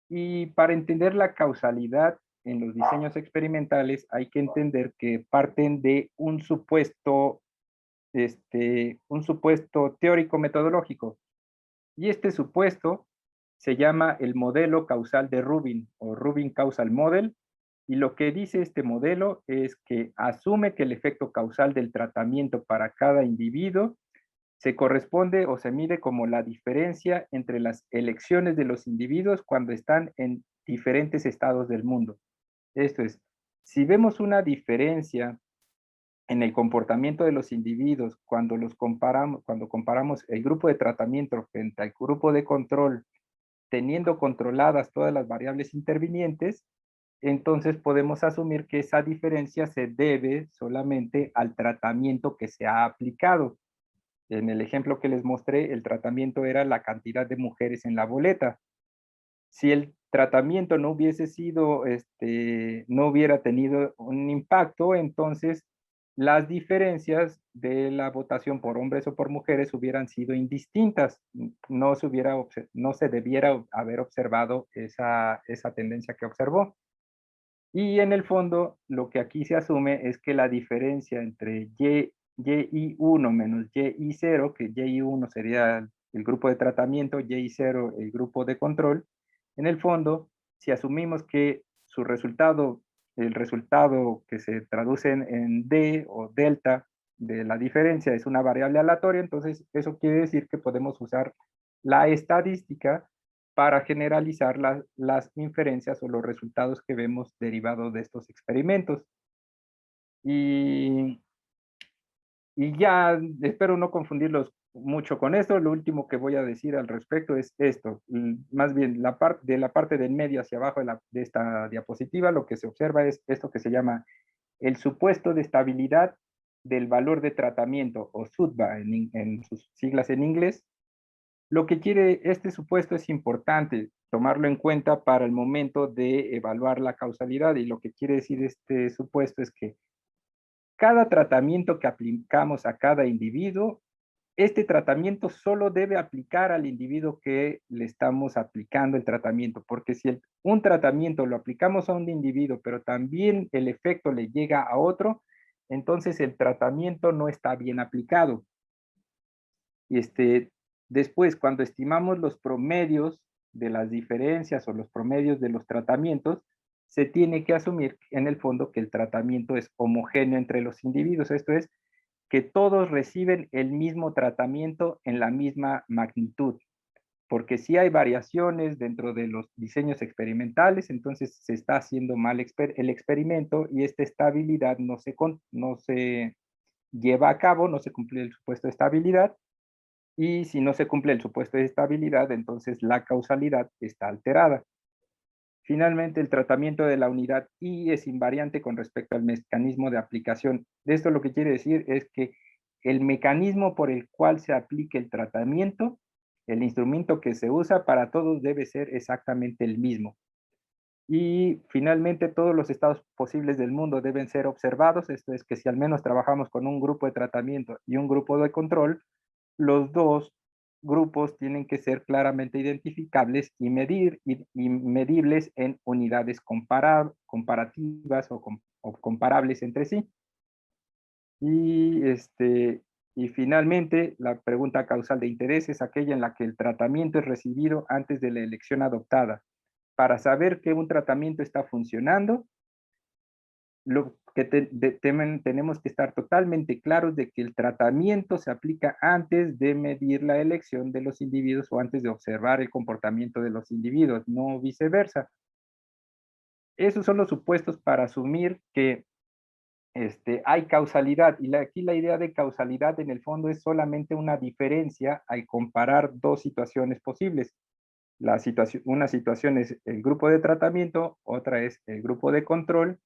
Y para entender la causalidad en los diseños experimentales hay que entender que parten de un supuesto teórico metodológico. Y este supuesto se llama el modelo causal de Rubin o Rubin Causal Model. Y lo que dice este modelo es que asume que el efecto causal del tratamiento para cada individuo se corresponde o se mide como la diferencia entre las elecciones de los individuos cuando están en diferentes estados del mundo. Esto es, si vemos una diferencia en el comportamiento de los individuos cuando comparamos el grupo de tratamiento frente al grupo de control, teniendo controladas todas las variables intervinientes, entonces podemos asumir que esa diferencia se debe solamente al tratamiento que se ha aplicado. En el ejemplo que les mostré, el tratamiento era la cantidad de mujeres en la boleta. Si el tratamiento no hubiese sido, no hubiera tenido un impacto, entonces las diferencias de la votación por hombres o por mujeres hubieran sido indistintas. No se debiera haber observado esa tendencia que observó. Y en el fondo, lo que aquí se asume es que la diferencia entre y1 menos y0, que y1 sería el grupo de tratamiento, Y0 el grupo de control. En el fondo, si asumimos que su resultado, el resultado que se traduce en D o delta de la diferencia es una variable aleatoria, entonces eso quiere decir que podemos usar la estadística para generalizar las inferencias o los resultados que vemos derivados de estos experimentos. Y, y ya espero no confundirlos mucho con esto. Lo último que voy a decir al respecto es esto. Más bien, de la parte del medio hacia abajo de esta diapositiva, lo que se observa es esto que se llama el supuesto de estabilidad del valor de tratamiento, o SUDVA en sus siglas en inglés. Lo que quiere este supuesto es importante tomarlo en cuenta para el momento de evaluar la causalidad, y lo que quiere decir este supuesto es que cada tratamiento que aplicamos a cada individuo, este tratamiento solo debe aplicar al individuo que le estamos aplicando el tratamiento, porque si un tratamiento lo aplicamos a un individuo, pero también el efecto le llega a otro, entonces el tratamiento no está bien aplicado. Y después, cuando estimamos los promedios de las diferencias o los promedios de los tratamientos, se tiene que asumir en el fondo que el tratamiento es homogéneo entre los individuos. Esto es, que todos reciben el mismo tratamiento en la misma magnitud. Porque si hay variaciones dentro de los diseños experimentales, entonces se está haciendo mal el experimento y esta estabilidad no se lleva a cabo, no se cumple el supuesto de estabilidad. Y si no se cumple el supuesto de estabilidad, entonces la causalidad está alterada. Finalmente, el tratamiento de la unidad I es invariante con respecto al mecanismo de aplicación. De esto lo que quiere decir es que el mecanismo por el cual se aplique el tratamiento, el instrumento que se usa para todos debe ser exactamente el mismo. Y finalmente, todos los estados posibles del mundo deben ser observados. Esto es que si al menos trabajamos con un grupo de tratamiento y un grupo de control, los dos grupos tienen que ser claramente identificables y medibles en unidades comparativas o comparables entre sí. Y, y finalmente, la pregunta causal de interés es aquella en la que el tratamiento es recibido antes de la elección adoptada. Para saber que un tratamiento está funcionando, lo que tenemos que estar totalmente claros de que el tratamiento se aplica antes de medir la elección de los individuos o antes de observar el comportamiento de los individuos, no viceversa. Esos son los supuestos para asumir que hay causalidad, y aquí la idea de causalidad en el fondo es solamente una diferencia al comparar dos situaciones posibles. Una situación es el grupo de tratamiento, otra es el grupo de control,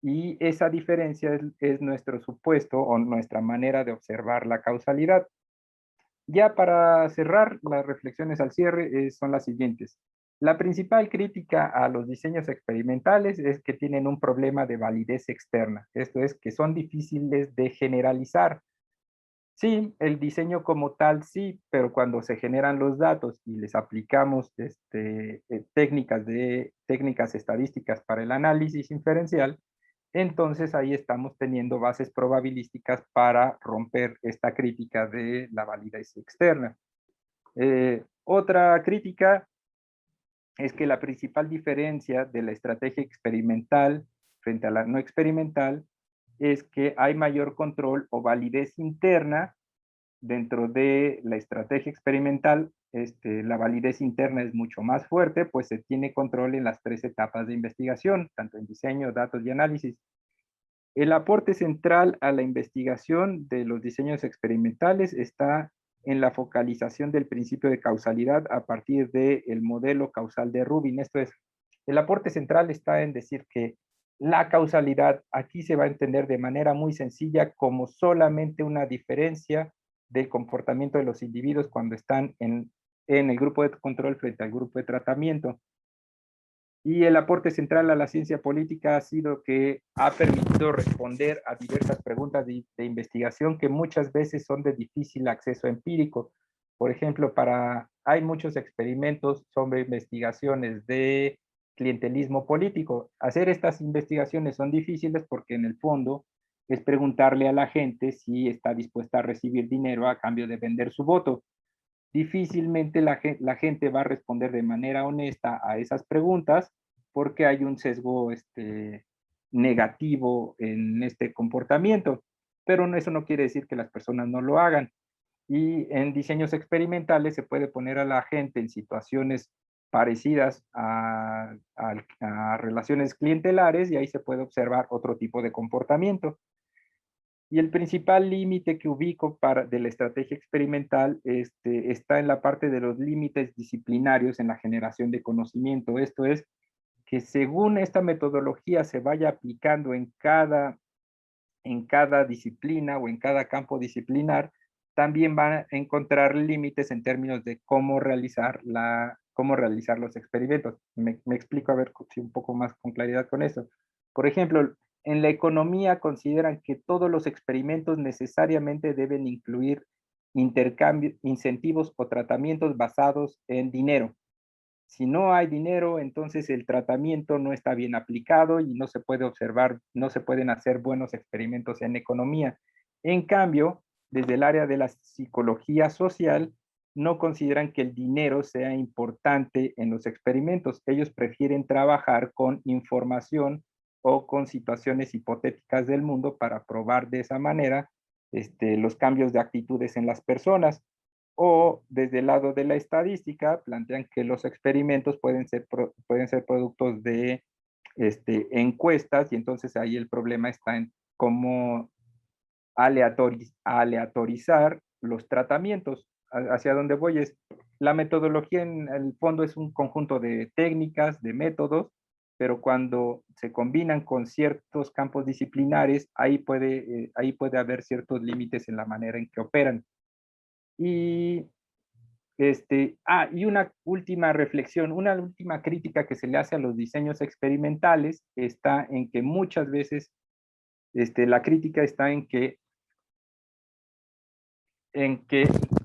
y esa diferencia es nuestro supuesto o nuestra manera de observar la causalidad. Ya para cerrar, las reflexiones al cierre son las siguientes. La principal crítica a los diseños experimentales es que tienen un problema de validez externa. Esto es, que son difíciles de generalizar. Sí, el diseño como tal sí, pero cuando se generan los datos y les aplicamos técnicas estadísticas para el análisis inferencial, entonces ahí estamos teniendo bases probabilísticas para romper esta crítica de la validez externa. Otra crítica es que la principal diferencia de la estrategia experimental frente a la no experimental es que hay mayor control o validez interna dentro de la estrategia experimental. La validez interna es mucho más fuerte, pues se tiene control en las tres etapas de investigación, tanto en diseño, datos y análisis. El aporte central a la investigación de los diseños experimentales está en la focalización del principio de causalidad a partir del modelo causal de Rubin. Esto es, el aporte central está en decir que la causalidad aquí se va a entender de manera muy sencilla como solamente una diferencia del comportamiento de los individuos cuando están en el grupo de control frente al grupo de tratamiento. Y el aporte central a la ciencia política ha sido que ha permitido responder a diversas preguntas de investigación que muchas veces son de difícil acceso empírico. Por ejemplo, hay muchos experimentos sobre investigaciones de clientelismo político. Hacer estas investigaciones son difíciles porque en el fondo es preguntarle a la gente si está dispuesta a recibir dinero a cambio de vender su voto. difícilmente la gente va a responder de manera honesta a esas preguntas porque hay un sesgo negativo en este comportamiento. Pero eso no quiere decir que las personas no lo hagan. Y en diseños experimentales se puede poner a la gente en situaciones parecidas a relaciones clientelares y ahí se puede observar otro tipo de comportamiento. Y el principal límite que ubico de la estrategia experimental está en la parte de los límites disciplinarios en la generación de conocimiento. Esto es, que según esta metodología se vaya aplicando en cada disciplina o en cada campo disciplinar, también van a encontrar límites en términos de cómo realizar los experimentos. Me explico a ver si un poco más con claridad con eso. Por ejemplo, en la economía consideran que todos los experimentos necesariamente deben incluir intercambios, incentivos o tratamientos basados en dinero. Si no hay dinero, entonces el tratamiento no está bien aplicado y no se puede observar, no se pueden hacer buenos experimentos en economía. En cambio, desde el área de la psicología social, no consideran que el dinero sea importante en los experimentos. Ellos prefieren trabajar con información o con situaciones hipotéticas del mundo para probar de esa manera los cambios de actitudes en las personas. O desde el lado de la estadística, plantean que los experimentos pueden ser productos de encuestas y entonces ahí el problema está en cómo aleatorizar los tratamientos. Hacia donde voy es, la metodología en el fondo es un conjunto de técnicas, de métodos, pero cuando se combinan con ciertos campos disciplinares, ahí puede haber ciertos límites en la manera en que operan. Y y una última reflexión, una última crítica que se le hace a los diseños experimentales está en que muchas veces la crítica está en que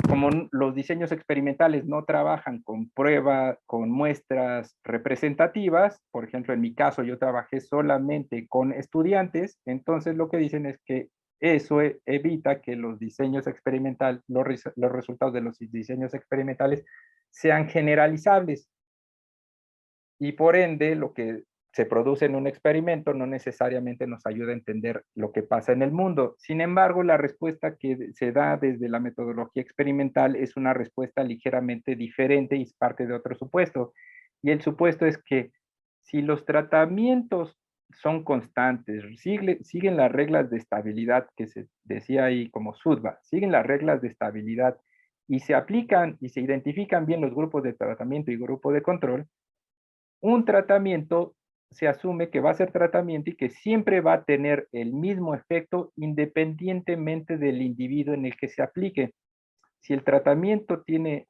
como los diseños experimentales no trabajan con pruebas, con muestras representativas, por ejemplo, en mi caso yo trabajé solamente con estudiantes, entonces lo que dicen es que eso evita que los diseños experimentales, los resultados de los diseños experimentales sean generalizables y por ende lo que se produce en un experimento no necesariamente nos ayuda a entender lo que pasa en el mundo. Sin embargo, la respuesta que se da desde la metodología experimental es una respuesta ligeramente diferente y es parte de otro supuesto. Y el supuesto es que si los tratamientos son constantes, siguen las reglas de estabilidad que se decía ahí como SUDVA, siguen las reglas de estabilidad y se aplican y se identifican bien los grupos de tratamiento y grupo de control, un tratamiento se asume que va a ser tratamiento y que siempre va a tener el mismo efecto independientemente del individuo en el que se aplique. Si el tratamiento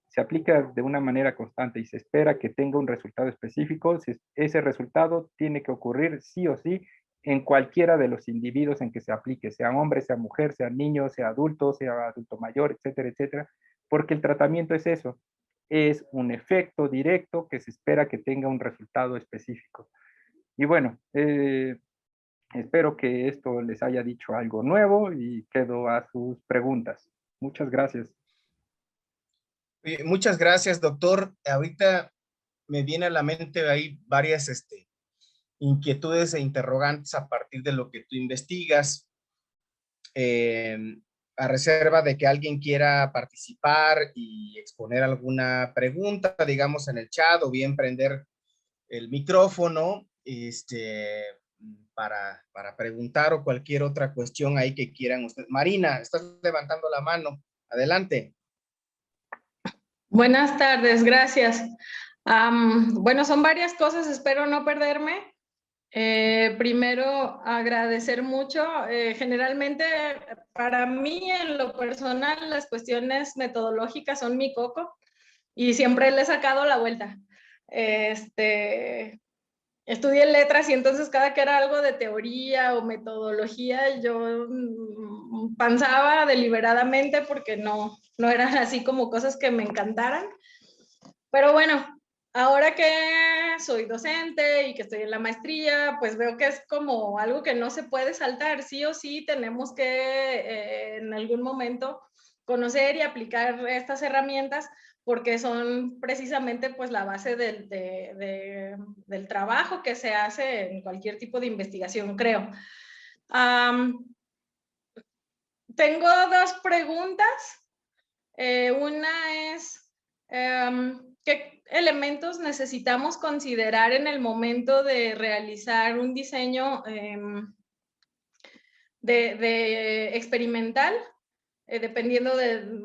se aplica de una manera constante y se espera que tenga un resultado específico, ese resultado tiene que ocurrir sí o sí en cualquiera de los individuos en que se aplique, sea hombre, sea mujer, sea niño, sea adulto mayor, etcétera, etcétera, porque el tratamiento es eso, es un efecto directo que se espera que tenga un resultado específico. Y bueno, espero que esto les haya dicho algo nuevo y quedo a sus preguntas. Muchas gracias. Muchas gracias, doctor. Ahorita me viene a la mente ahí varias inquietudes e interrogantes a partir de lo que tú investigas. A reserva de que alguien quiera participar y exponer alguna pregunta, digamos en el chat o bien prender el micrófono para preguntar o cualquier otra cuestión ahí que quieran ustedes. Marina, estás levantando la mano. Adelante. Buenas tardes, gracias. Bueno, son varias cosas, espero no perderme. Primero, agradecer mucho. Generalmente, para mí, en lo personal, las cuestiones metodológicas son mi coco y siempre le he sacado la vuelta. Estudié letras y entonces cada que era algo de teoría o metodología, yo pensaba deliberadamente porque no eran así como cosas que me encantaran. Pero bueno, ahora que soy docente y que estoy en la maestría, pues veo que es como algo que no se puede saltar. Sí o sí tenemos que en algún momento conocer y aplicar estas herramientas porque son precisamente pues la base del trabajo que se hace en cualquier tipo de investigación, creo. Tengo dos preguntas. Una es, ¿qué elementos necesitamos considerar en el momento de realizar un diseño de experimental? Dependiendo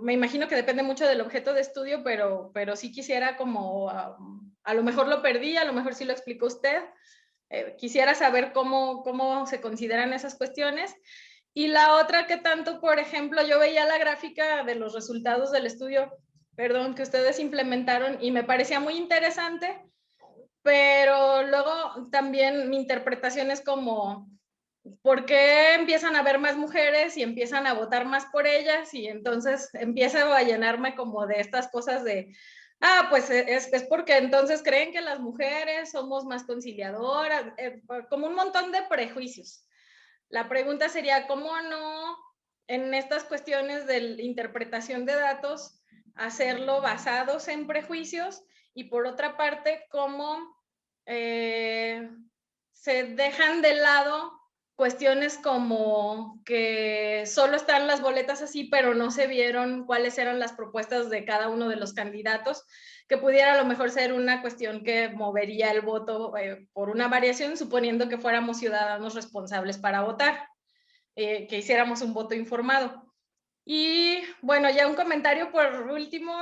me imagino que depende mucho del objeto de estudio, pero sí quisiera como, a lo mejor lo perdí, a lo mejor sí lo explicó usted. Quisiera saber cómo se consideran esas cuestiones. Y la otra que tanto, por ejemplo, yo veía la gráfica de los resultados del estudio, perdón, que ustedes implementaron y me parecía muy interesante, pero luego también mi interpretación es como, ¿por qué empiezan a haber más mujeres y empiezan a votar más por ellas? Y entonces empiezo a llenarme como de estas cosas de, pues es porque entonces creen que las mujeres somos más conciliadoras, como un montón de prejuicios. La pregunta sería, ¿cómo no en estas cuestiones de interpretación de datos hacerlo basados en prejuicios? Y por otra parte, ¿cómo se dejan de lado cuestiones como que solo están las boletas así, pero no se vieron cuáles eran las propuestas de cada uno de los candidatos, que pudiera a lo mejor ser una cuestión que movería el voto por una variación, suponiendo que fuéramos ciudadanos responsables para votar, que hiciéramos un voto informado. Y bueno, ya un comentario por último,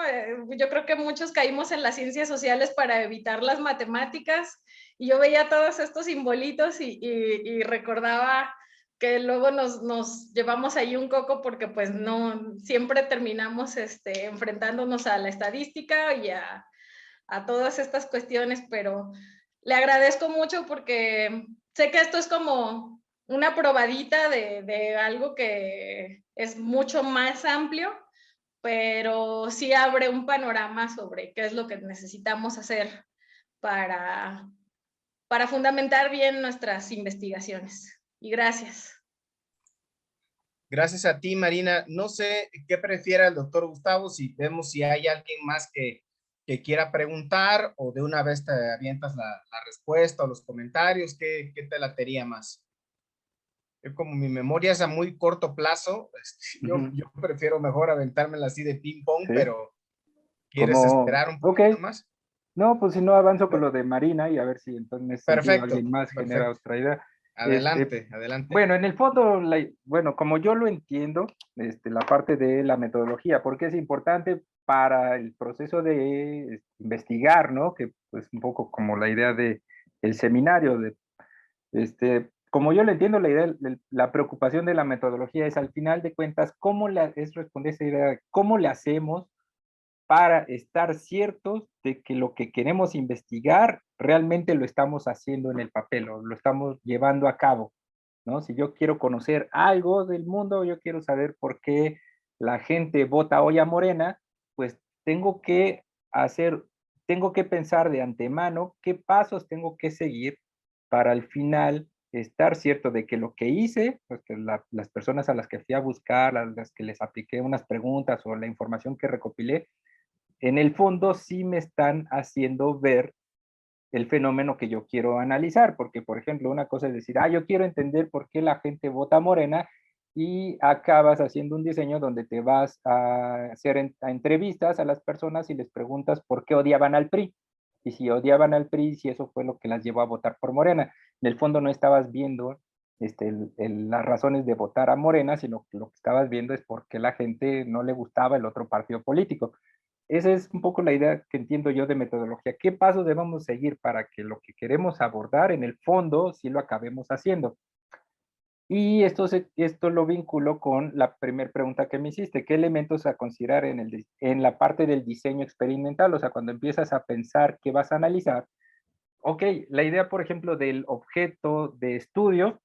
yo creo que muchos caímos en las ciencias sociales para evitar las matemáticas, y yo veía todos estos simbolitos y recordaba que luego nos llevamos ahí un coco porque pues no, siempre terminamos enfrentándonos a la estadística y a todas estas cuestiones, pero le agradezco mucho porque sé que esto es como una probadita de algo que es mucho más amplio, pero sí abre un panorama sobre qué es lo que necesitamos hacer para fundamentar bien nuestras investigaciones. Y gracias. Gracias a ti, Marina. No sé qué prefiera el doctor Gustavo, si vemos si hay alguien más que quiera preguntar o de una vez te avientas la respuesta o los comentarios, ¿qué te latería más? Yo, como mi memoria es a muy corto plazo, yo prefiero mejor aventármela así de ping pong, Sí. pero ¿quieres esperar un poquito más? No, pues si no avanzo con lo de Marina y a ver si entonces en ese sentido Perfecto, alguien más genera otra idea. Adelante, adelante. Bueno, en el fondo, bueno, como yo lo entiendo, la parte de la metodología, porque es importante para el proceso de investigar, ¿no? Que pues un poco como la idea de el seminario, como yo lo entiendo, la idea, la preocupación de la metodología es al final de cuentas, es responder esa idea de cómo le hacemos para estar ciertos de que lo que queremos investigar realmente lo estamos haciendo en el papel o lo estamos llevando a cabo, ¿no? Si yo quiero conocer algo del mundo, yo quiero saber por qué la gente vota hoy a Morena, pues tengo que pensar de antemano qué pasos tengo que seguir para al final estar cierto de que lo que hice, pues que las personas a las que fui a buscar, a las que les apliqué unas preguntas o la información que recopilé, en el fondo sí me están haciendo ver el fenómeno que yo quiero analizar, porque por ejemplo una cosa es decir, yo quiero entender por qué la gente vota Morena, y acabas haciendo un diseño donde te vas a hacer entrevistas a las personas y les preguntas por qué odiaban al PRI, y si odiaban al PRI, si eso fue lo que las llevó a votar por Morena. En el fondo no estabas viendo las razones de votar a Morena, sino que lo que estabas viendo es por qué la gente no le gustaba el otro partido político. Esa es un poco la idea que entiendo yo de metodología. ¿Qué pasos debemos seguir para que lo que queremos abordar en el fondo sí lo acabemos haciendo? Y esto lo vinculo con la primera pregunta que me hiciste. ¿Qué elementos a considerar en la parte del diseño experimental? O sea, cuando empiezas a pensar qué vas a analizar. Ok, la idea, por ejemplo, del objeto de estudio,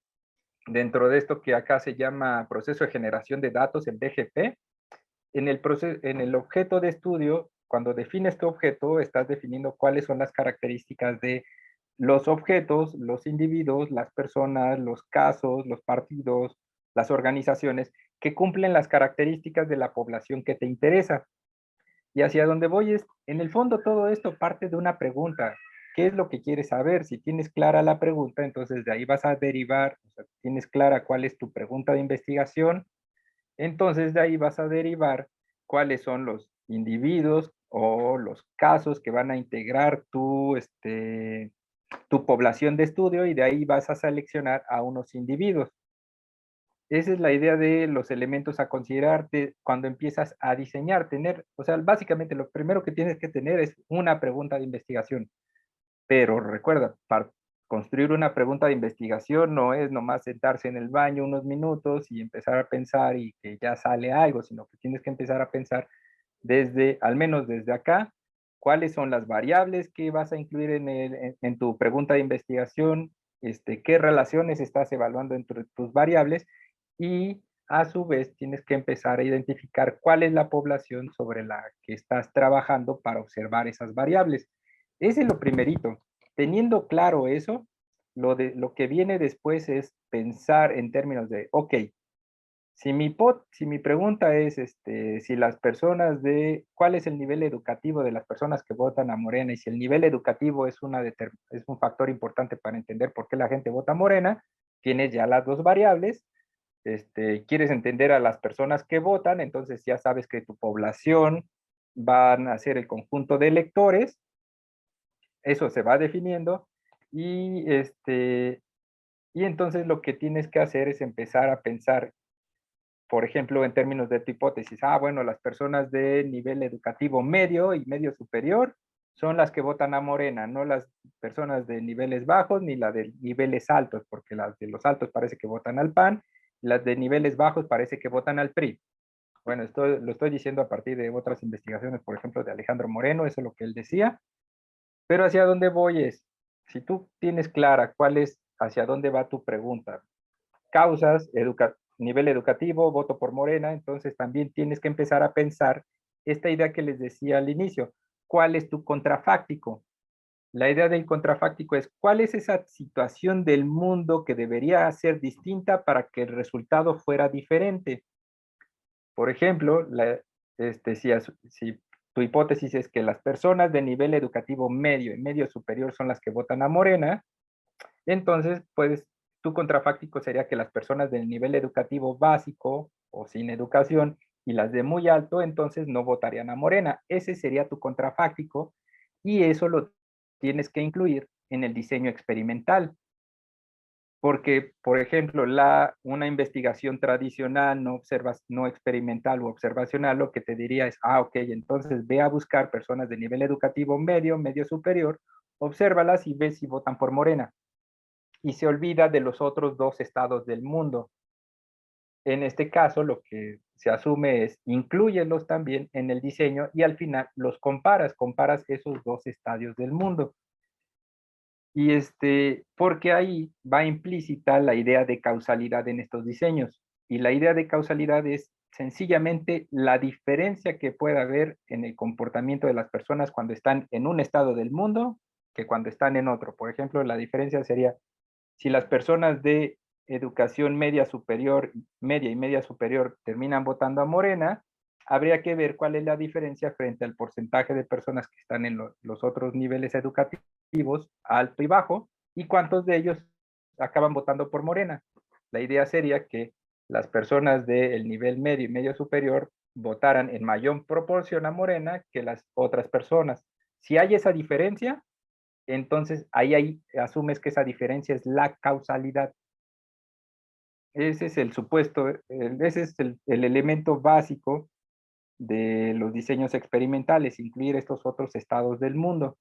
dentro de esto que acá se llama proceso de generación de datos, el DGP, en el objeto de estudio, cuando defines tu objeto, estás definiendo cuáles son las características de los objetos, los individuos, las personas, los casos, los partidos, las organizaciones que cumplen las características de la población que te interesa. Y hacia dónde voy es, en el fondo todo esto parte de una pregunta. ¿Qué es lo que quieres saber? Si tienes clara la pregunta, entonces de ahí vas a derivar, o sea, tienes clara cuál es tu pregunta de investigación, entonces de ahí vas a derivar cuáles son los individuos o los casos que van a integrar tu población de estudio y de ahí vas a seleccionar a unos individuos. Esa es la idea de los elementos a considerarte cuando empiezas a diseñar, o sea, básicamente lo primero que tienes que tener es una pregunta de investigación. Pero recuerda, para construir una pregunta de investigación no es nomás sentarse en el baño unos minutos y empezar a pensar y que ya sale algo, sino que tienes que empezar a pensar al menos desde acá, cuáles son las variables que vas a incluir en tu pregunta de investigación, qué relaciones estás evaluando entre tus variables y a su vez tienes que empezar a identificar cuál es la población sobre la que estás trabajando para observar esas variables. Ese es lo primerito. Teniendo claro eso, lo que viene después es pensar en términos de, ok, si mi pregunta es si las personas cuál es el nivel educativo de las personas que votan a Morena y si el nivel educativo es un factor importante para entender por qué la gente vota a Morena, tienes ya las dos variables. Quieres entender a las personas que votan, entonces ya sabes que tu población van a ser el conjunto de electores, eso se va definiendo y entonces lo que tienes que hacer es empezar a pensar, por ejemplo, en términos de tu hipótesis. Bueno, las personas de nivel educativo medio y medio superior son las que votan a Morena, no las personas de niveles bajos ni las de niveles altos, porque las de los altos parece que votan al PAN, las de niveles bajos parece que votan al PRI. Bueno, lo estoy diciendo a partir de otras investigaciones, por ejemplo, de Alejandro Moreno, eso es lo que él decía. Pero hacia dónde voy es, si tú tienes clara hacia dónde va tu pregunta, causas, nivel educativo, voto por Morena, entonces también tienes que empezar a pensar esta idea que les decía al inicio, ¿cuál es tu contrafáctico? La idea del contrafáctico es, ¿cuál es esa situación del mundo que debería ser distinta para que el resultado fuera diferente? Por ejemplo, si tu hipótesis es que las personas de nivel educativo medio y medio superior son las que votan a Morena, entonces, pues, tu contrafáctico sería que las personas del nivel educativo básico o sin educación y las de muy alto, entonces no votarían a Morena. Ese sería tu contrafáctico y eso lo tienes que incluir en el diseño experimental. Porque, por ejemplo, una investigación tradicional, no experimental o observacional, lo que te diría es, ok, entonces ve a buscar personas de nivel educativo medio, medio superior, obsérvalas y ve si votan por Morena. Y se olvida de los otros dos estados del mundo. En este caso, lo que se asume es, inclúyelos también en el diseño y al final los comparas esos dos estadios del mundo. Y porque ahí va implícita la idea de causalidad en estos diseños. Y la idea de causalidad es sencillamente la diferencia que puede haber en el comportamiento de las personas cuando están en un estado del mundo que cuando están en otro. Por ejemplo, la diferencia sería si las personas de educación media y media superior terminan votando a Morena, habría que ver cuál es la diferencia frente al porcentaje de personas que están en los otros niveles educativos, alto y bajo, y cuántos de ellos acaban votando por Morena. La idea sería que las personas del nivel medio y medio superior votaran en mayor proporción a Morena que las otras personas. Si hay esa diferencia, entonces ahí asumes que esa diferencia es la causalidad. Ese es el supuesto, ese es el elemento básico de los diseños experimentales, incluir estos otros estados del mundo.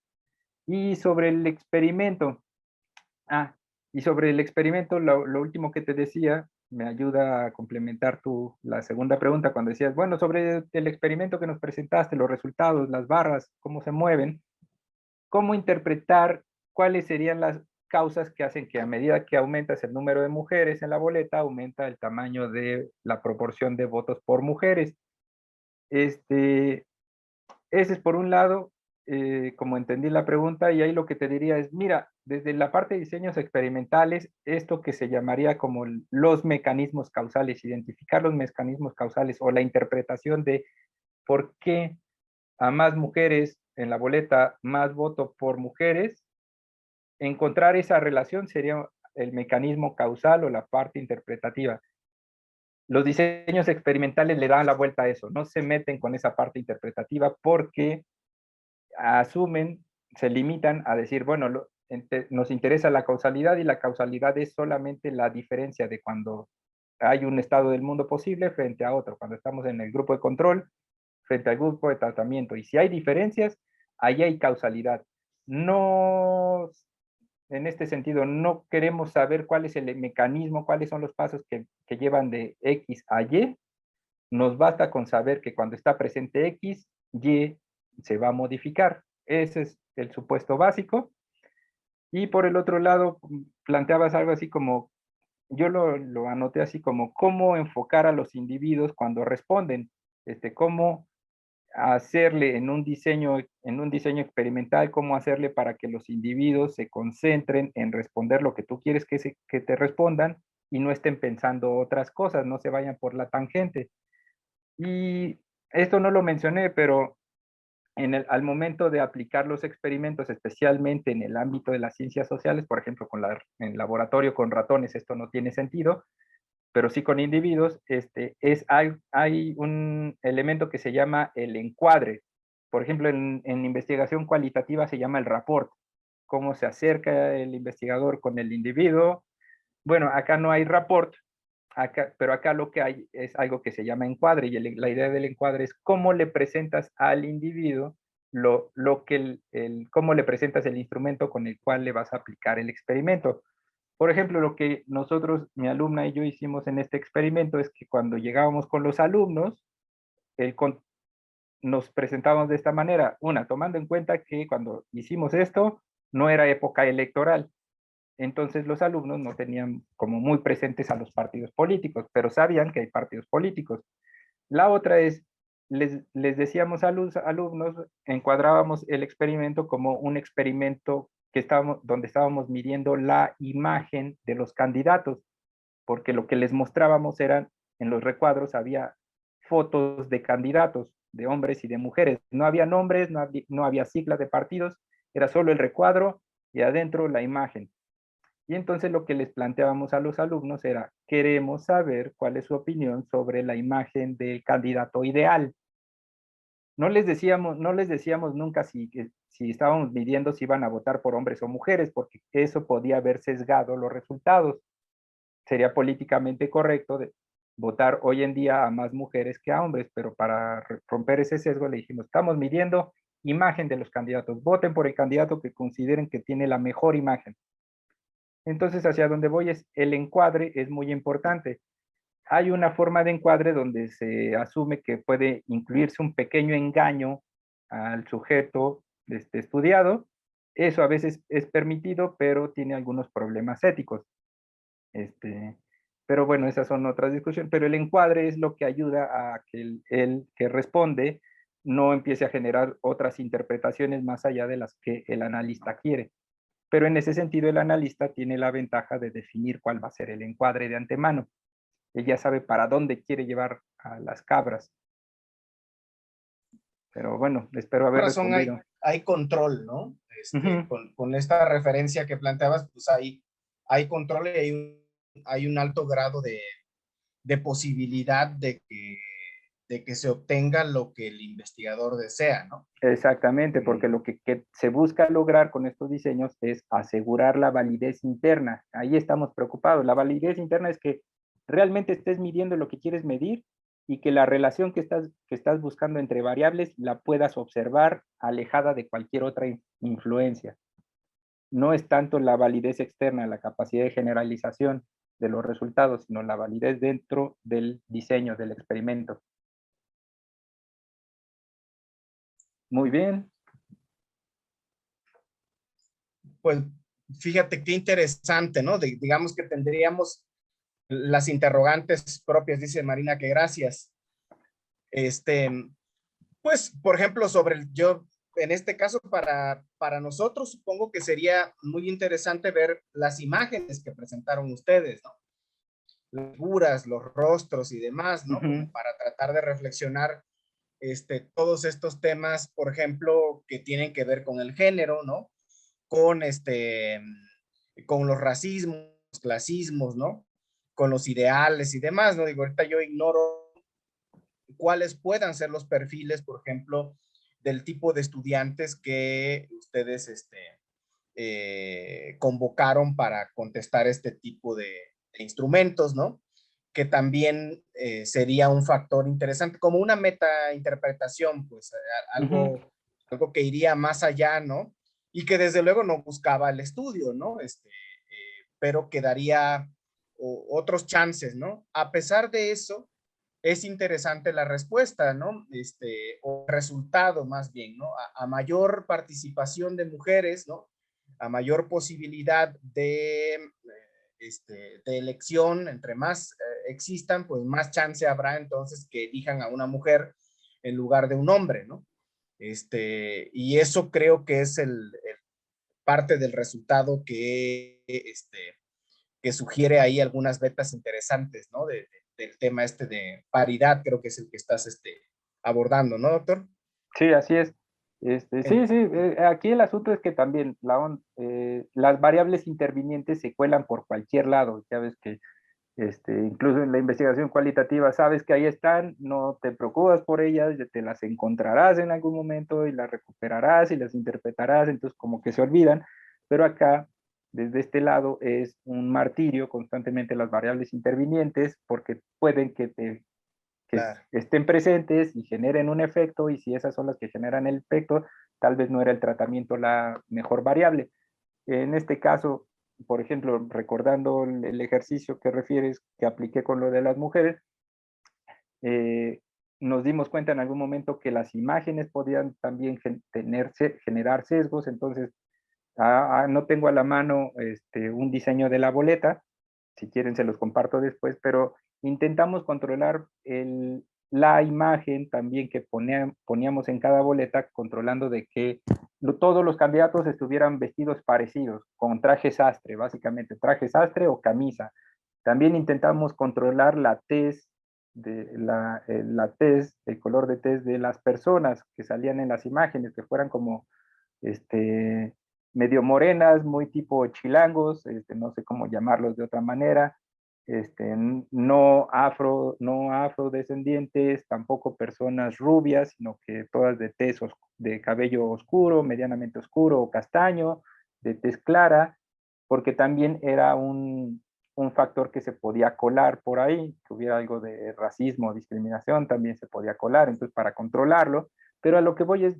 Y sobre el experimento, lo último que te decía, me ayuda a complementar la segunda pregunta cuando decías, bueno, sobre el experimento que nos presentaste, los resultados, las barras, cómo se mueven, cómo interpretar cuáles serían las causas que hacen que a medida que aumentas el número de mujeres en la boleta, aumenta el tamaño de la proporción de votos por mujeres. Ese es por un lado, como entendí la pregunta, y ahí lo que te diría es, mira, desde la parte de diseños experimentales, esto que se llamaría como los mecanismos causales, identificar los mecanismos causales o la interpretación de por qué a más mujeres en la boleta, más voto por mujeres, encontrar esa relación sería el mecanismo causal o la parte interpretativa. Los diseños experimentales le dan la vuelta a eso, no se meten con esa parte interpretativa porque asumen, se limitan a decir, bueno, nos interesa la causalidad y la causalidad es solamente la diferencia de cuando hay un estado del mundo posible frente a otro, cuando estamos en el grupo de control frente al grupo de tratamiento. Y si hay diferencias, ahí hay causalidad. No, en este sentido, no queremos saber cuál es el mecanismo, cuáles son los pasos que llevan de X a Y. Nos basta con saber que cuando está presente X, Y se va a modificar. Ese es el supuesto básico. Y por el otro lado, planteabas algo así como, yo lo anoté así como, cómo enfocar a los individuos cuando responden, cómo hacerle en un diseño experimental, cómo hacerle para que los individuos se concentren en responder lo que tú quieres que te respondan y no estén pensando otras cosas, no se vayan por la tangente. Y esto no lo mencioné, pero al momento de aplicar los experimentos, especialmente en el ámbito de las ciencias sociales, por ejemplo, en laboratorio con ratones, esto no tiene sentido, pero sí con individuos, hay un elemento que se llama el encuadre. Por ejemplo, en investigación cualitativa se llama el rapport, cómo se acerca el investigador con el individuo. Bueno, acá no hay rapport, pero acá lo que hay es algo que se llama encuadre, y la idea del encuadre es cómo le presentas al individuo cómo le presentas el instrumento con el cual le vas a aplicar el experimento. Por ejemplo, lo que nosotros, mi alumna y yo hicimos en este experimento es que cuando llegábamos con los alumnos, nos presentábamos de esta manera. Tomando en cuenta que cuando hicimos esto, no era época electoral. Entonces los alumnos no tenían como muy presentes a los partidos políticos, pero sabían que hay partidos políticos. La otra es, les decíamos a los alumnos, encuadrábamos el experimento como un experimento donde estábamos midiendo la imagen de los candidatos, porque lo que les mostrábamos eran, en los recuadros había fotos de candidatos, de hombres y de mujeres. No había nombres, no había siglas de partidos, era solo el recuadro y adentro la imagen. Y entonces lo que les planteábamos a los alumnos era, queremos saber cuál es su opinión sobre la imagen del candidato ideal. No les decíamos nunca si estábamos midiendo si iban a votar por hombres o mujeres, porque eso podía haber sesgado los resultados. Sería políticamente correcto votar hoy en día a más mujeres que a hombres, pero para romper ese sesgo le dijimos, estamos midiendo imagen de los candidatos, voten por el candidato que consideren que tiene la mejor imagen. Entonces, hacia donde voy es, el encuadre es muy importante. Hay una forma de encuadre donde se asume que puede incluirse un pequeño engaño al sujeto estudiado. Eso a veces es permitido, pero tiene algunos problemas éticos. Pero bueno, esas son otras discusiones. Pero el encuadre es lo que ayuda a que el que responde no empiece a generar otras interpretaciones más allá de las que el analista quiere. Pero en ese sentido el analista tiene la ventaja de definir cuál va a ser el encuadre de antemano. Él ya sabe para dónde quiere llevar a las cabras. Pero bueno, espero haber respondido. Hay control, ¿no? Uh-huh. Con esta referencia que planteabas, pues hay control y hay un alto grado de posibilidad de que se obtenga lo que el investigador desea, ¿no? Exactamente, porque lo que se busca lograr con estos diseños es asegurar la validez interna. Ahí estamos preocupados. La validez interna es que realmente estés midiendo lo que quieres medir y que la relación que estás buscando entre variables la puedas observar alejada de cualquier otra influencia. No es tanto la validez externa, la capacidad de generalización de los resultados, sino la validez dentro del diseño, del experimento. Muy bien. Pues fíjate qué interesante, ¿no? Digamos que tendríamos las interrogantes propias, dice Marina, que gracias. Pues, por ejemplo, yo en este caso para nosotros supongo que sería muy interesante ver las imágenes que presentaron ustedes, ¿no? Las figuras, los rostros y demás, ¿no? Como para tratar de reflexionar todos estos temas, por ejemplo, que tienen que ver con el género, ¿no? Con, con los racismos, clasismos, ¿no? Con los ideales y demás, ¿no? Digo, ahorita yo ignoro cuáles puedan ser los perfiles, por ejemplo, del tipo de estudiantes que ustedes convocaron para contestar este tipo de instrumentos, ¿no? Que también sería un factor interesante, como una metainterpretación, pues algo que iría más allá, ¿no? Y que desde luego no buscaba el estudio, ¿no? Pero que daría otros chances, ¿no? A pesar de eso, es interesante la respuesta, ¿no? O resultado más bien, ¿no? A mayor participación de mujeres, ¿no? A mayor posibilidad de elección, entre más existan, pues más chance habrá entonces que elijan a una mujer en lugar de un hombre, ¿no? Y eso creo que es parte del resultado que sugiere ahí algunas vetas interesantes, ¿no? Del tema de paridad, creo que es el que estás abordando, ¿no, doctor? Sí, así es. Sí, sí, aquí el asunto es que también las variables intervinientes se cuelan por cualquier lado. Ya ves que incluso en la investigación cualitativa sabes que ahí están, no te preocupas por ellas, te las encontrarás en algún momento y las recuperarás y las interpretarás, entonces como que se olvidan, pero acá, desde este lado, es un martirio constantemente las variables intervinientes porque pueden que Claro. estén presentes y generen un efecto, y si esas son las que generan el efecto, tal vez no era el tratamiento la mejor variable. En este caso, por ejemplo, recordando el ejercicio que refieres que apliqué con lo de las mujeres, nos dimos cuenta en algún momento que las imágenes podían también generar sesgos, entonces no tengo a la mano un diseño de la boleta, si quieren se los comparto después, pero intentamos controlar la imagen también que poníamos en cada boleta, controlando de que todos los candidatos estuvieran vestidos parecidos, con traje sastre, básicamente, traje sastre o camisa. También intentamos controlar la tez, el color de tez de las personas que salían en las imágenes, que fueran como medio morenas, muy tipo chilangos, no sé cómo llamarlos de otra manera, no afrodescendientes, tampoco personas rubias, sino que todas de cabello oscuro, medianamente oscuro o castaño, de tez clara, porque también era un factor que se podía colar por ahí, que hubiera algo de racismo o discriminación, también se podía colar, entonces para controlarlo, pero a lo que voy es,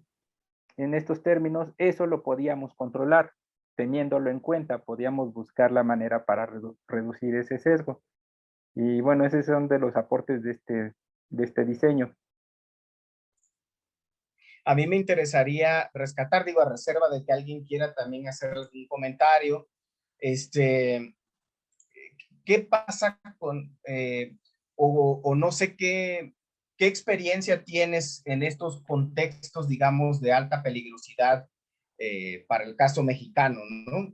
en estos términos, eso lo podíamos controlar, teniéndolo en cuenta, podíamos buscar la manera para reducir ese sesgo. Y bueno, esos son de los aportes de este diseño. A mí me interesaría rescatar, digo, a reserva de que alguien quiera también hacer algún comentario, ¿qué pasa con, o no sé qué experiencia tienes en estos contextos, digamos, de alta peligrosidad para el caso mexicano, ¿no?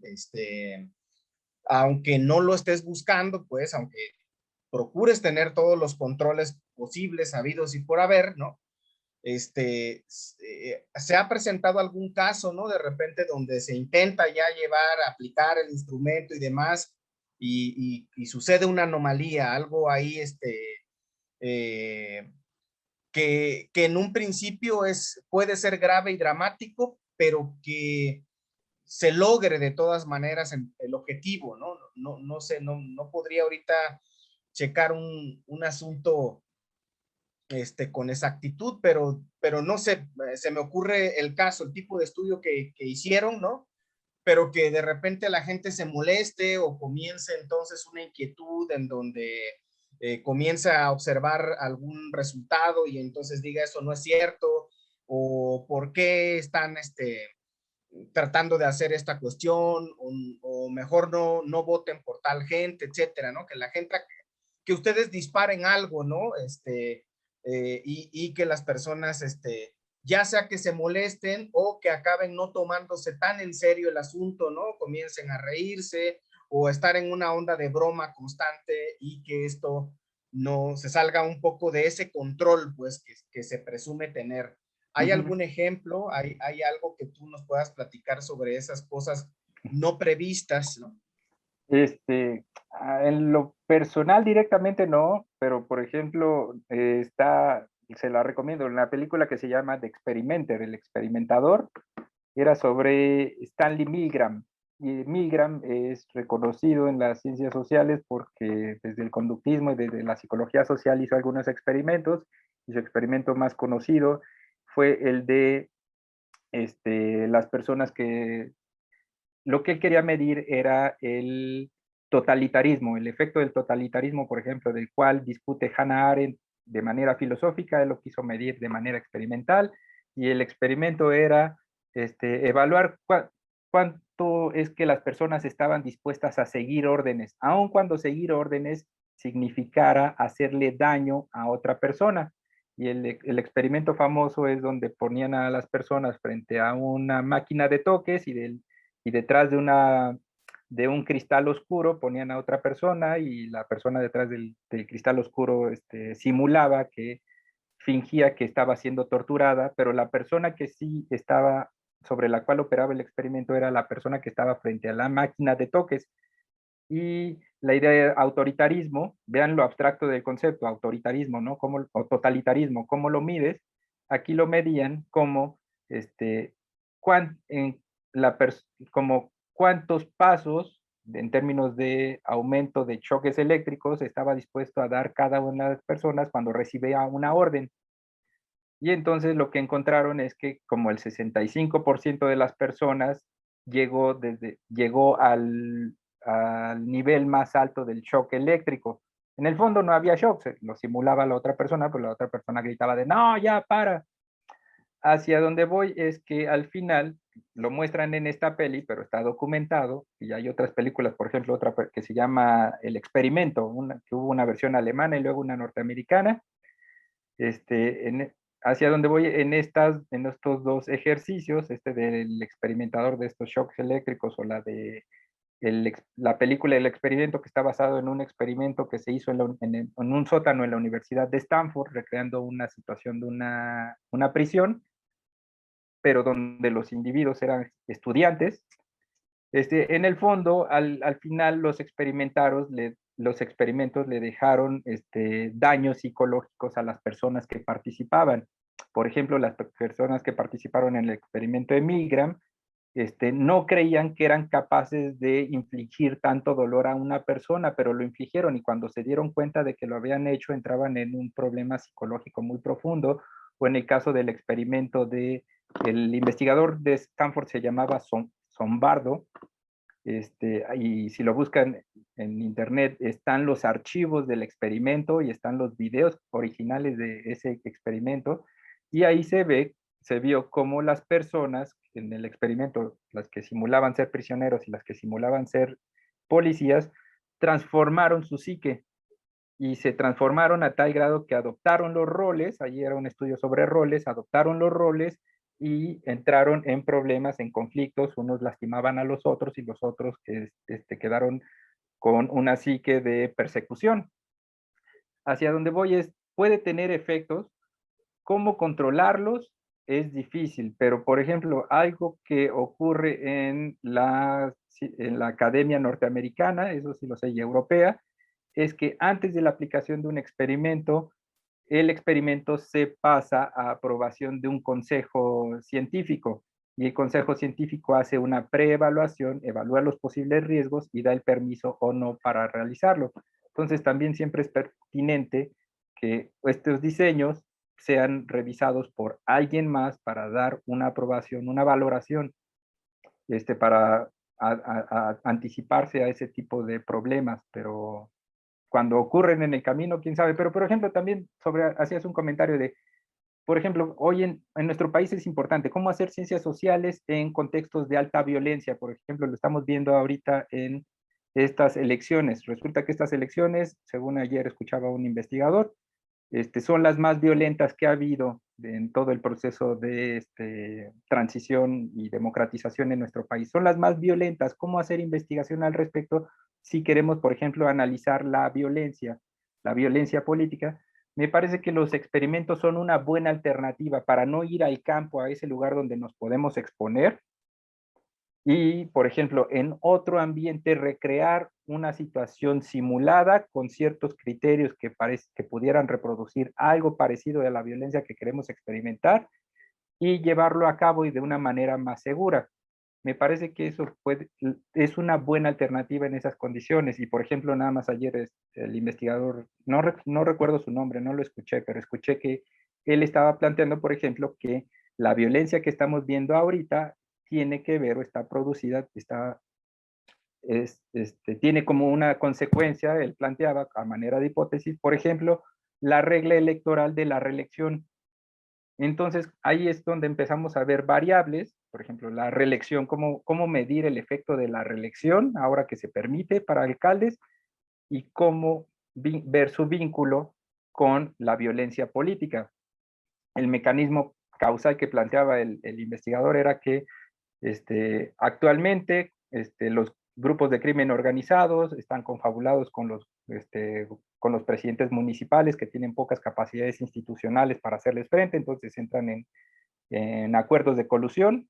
Aunque no lo estés buscando, pues, aunque procures tener todos los controles posibles, habidos y por haber, ¿no? Se ha presentado algún caso, ¿no? De repente donde se intenta ya aplicar el instrumento y demás, y sucede una anomalía, algo ahí, que en un principio puede ser grave y dramático, pero que se logre de todas maneras el objetivo, ¿no? No sé, no podría ahorita checar un asunto con exactitud, pero no sé, se me ocurre el caso, el tipo de estudio que hicieron, ¿no? Pero que de repente la gente se moleste o comience entonces una inquietud en donde comienza a observar algún resultado y entonces diga eso no es cierto, o por qué están tratando de hacer esta cuestión, o mejor no voten por tal gente, etcétera, ¿no? Que la gente, que ustedes disparen algo, ¿no? Y que las personas ya sea que se molesten o que acaben no tomándose tan en serio el asunto, ¿no? Comiencen a reírse o estar en una onda de broma constante y que esto no se salga un poco de ese control, pues, que se presume tener. ¿Hay algún ejemplo? ¿Hay algo que tú nos puedas platicar sobre esas cosas no previstas, ¿no? En lo personal directamente no, pero por ejemplo, se la recomiendo, una película que se llama The Experimenter, El Experimentador, era sobre Stanley Milgram. Y Milgram es reconocido en las ciencias sociales porque desde el conductismo y desde la psicología social hizo algunos experimentos, y su experimento más conocido fue el de las personas que lo que él quería medir era el totalitarismo, el efecto del totalitarismo, por ejemplo, del cual discute Hannah Arendt de manera filosófica. Él lo quiso medir de manera experimental, y el experimento era evaluar cuánto es que las personas estaban dispuestas a seguir órdenes, aun cuando seguir órdenes significara hacerle daño a otra persona. Y el experimento famoso es donde ponían a las personas frente a una máquina de toques, y detrás de un cristal oscuro ponían a otra persona, y la persona detrás del cristal oscuro simulaba que fingía que estaba siendo torturada, pero la persona que sí estaba, sobre la cual operaba el experimento, era la persona que estaba frente a la máquina de toques. Y la idea de autoritarismo, vean lo abstracto del concepto, autoritarismo, ¿no? O totalitarismo, ¿cómo lo mides? Aquí lo medían como, en como cuántos pasos, en términos de aumento de choques eléctricos, estaba dispuesto a dar cada una de las personas cuando recibía una orden. Y entonces lo que encontraron es que como el 65% de las personas llegó al nivel más alto del shock eléctrico. En el fondo no había shock, lo simulaba la otra persona, pero la otra persona gritaba de no, ya para. Hacia donde voy es que al final lo muestran en esta peli, pero está documentado, y hay otras películas, por ejemplo, otra que se llama El Experimento, que hubo una versión alemana y luego una norteamericana. Hacia donde voy en estos dos ejercicios, del experimentador de estos shocks eléctricos, o la película El Experimento, que está basado en un experimento que se hizo en un sótano en la Universidad de Stanford, recreando una situación de una prisión, pero donde los individuos eran estudiantes. En el fondo, al final, los experimentos le dejaron daños psicológicos a las personas que participaban. Por ejemplo, las personas que participaron en el experimento de Milgram no creían que eran capaces de infligir tanto dolor a una persona, pero lo infligieron, y cuando se dieron cuenta de que lo habían hecho, entraban en un problema psicológico muy profundo. O en el caso del experimento el investigador de Stanford se llamaba Zombardo, y si lo buscan en internet están los archivos del experimento y están los videos originales de ese experimento, y ahí se vio cómo las personas en el experimento, las que simulaban ser prisioneros y las que simulaban ser policías, transformaron su psique, y se transformaron a tal grado que adoptaron los roles. Allí era un estudio sobre roles, adoptaron los roles y entraron en problemas, en conflictos. Unos lastimaban a los otros y los otros quedaron con una psique de persecución. Hacia donde voy es, puede tener efectos. ¿Cómo controlarlos? Es difícil, pero por ejemplo, algo que ocurre en la academia norteamericana, eso sí lo sé, y europea, es que antes de la aplicación de un experimento, el experimento se pasa a aprobación de un consejo científico, y el consejo científico hace una preevaluación, evalúa los posibles riesgos y da el permiso o no para realizarlo. Entonces también siempre es pertinente que estos diseños sean revisados por alguien más para dar una aprobación, una valoración, para anticiparse a ese tipo de problemas. Pero cuando ocurren en el camino, quién sabe. Pero por ejemplo, también hacías un comentario de, por ejemplo, hoy en nuestro país es importante cómo hacer ciencias sociales en contextos de alta violencia. Por ejemplo, lo estamos viendo ahorita en estas elecciones. Resulta que estas elecciones, según ayer escuchaba un investigador, son las más violentas que ha habido en todo el proceso de transición y democratización en nuestro país. Son las más violentas. ¿Cómo hacer investigación al respecto si queremos, por ejemplo, analizar la violencia política? Me parece que los experimentos son una buena alternativa para no ir al campo, a ese lugar donde nos podemos exponer, y, por ejemplo, en otro ambiente recrear una situación simulada con ciertos criterios que pudieran reproducir algo parecido a la violencia que queremos experimentar y llevarlo a cabo y de una manera más segura. Me parece que eso es una buena alternativa en esas condiciones. Y, por ejemplo, nada más ayer el investigador, no recuerdo su nombre, no lo escuché, pero escuché que él estaba planteando, por ejemplo, que la violencia que estamos viendo ahorita tiene que ver o está producida, tiene como una consecuencia, él planteaba a manera de hipótesis, por ejemplo, la regla electoral de la reelección. Entonces, ahí es donde empezamos a ver variables, por ejemplo, la reelección, cómo medir el efecto de la reelección ahora que se permite para alcaldes y cómo ver su vínculo con la violencia política. El mecanismo causal que planteaba el investigador era que actualmente los grupos de crimen organizados están confabulados con los presidentes municipales que tienen pocas capacidades institucionales para hacerles frente, entonces entran en acuerdos de colusión.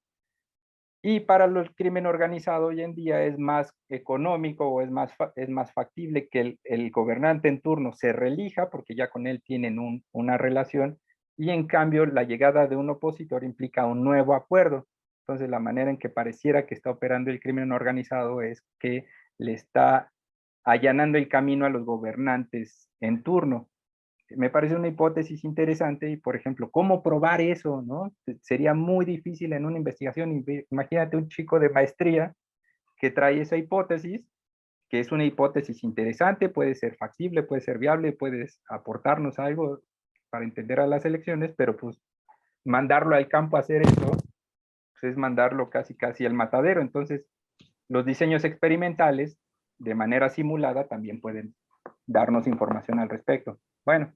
Y para el crimen organizado hoy en día es más económico o es más factible que el gobernante en turno se reelija porque ya con él tienen una relación, y en cambio la llegada de un opositor implica un nuevo acuerdo. Entonces la manera en que pareciera que está operando el crimen organizado es que le está allanando el camino a los gobernantes en turno. Me parece una hipótesis interesante y, por ejemplo, ¿cómo probar eso, no? Sería muy difícil en una investigación. Imagínate un chico de maestría que trae esa hipótesis, que es una hipótesis interesante, puede ser factible, puede ser viable, puedes aportarnos algo para entender a las elecciones, pero pues mandarlo al campo a hacer eso, pues es mandarlo casi casi al matadero. Entonces, los diseños experimentales de manera simulada también pueden darnos información al respecto. Bueno,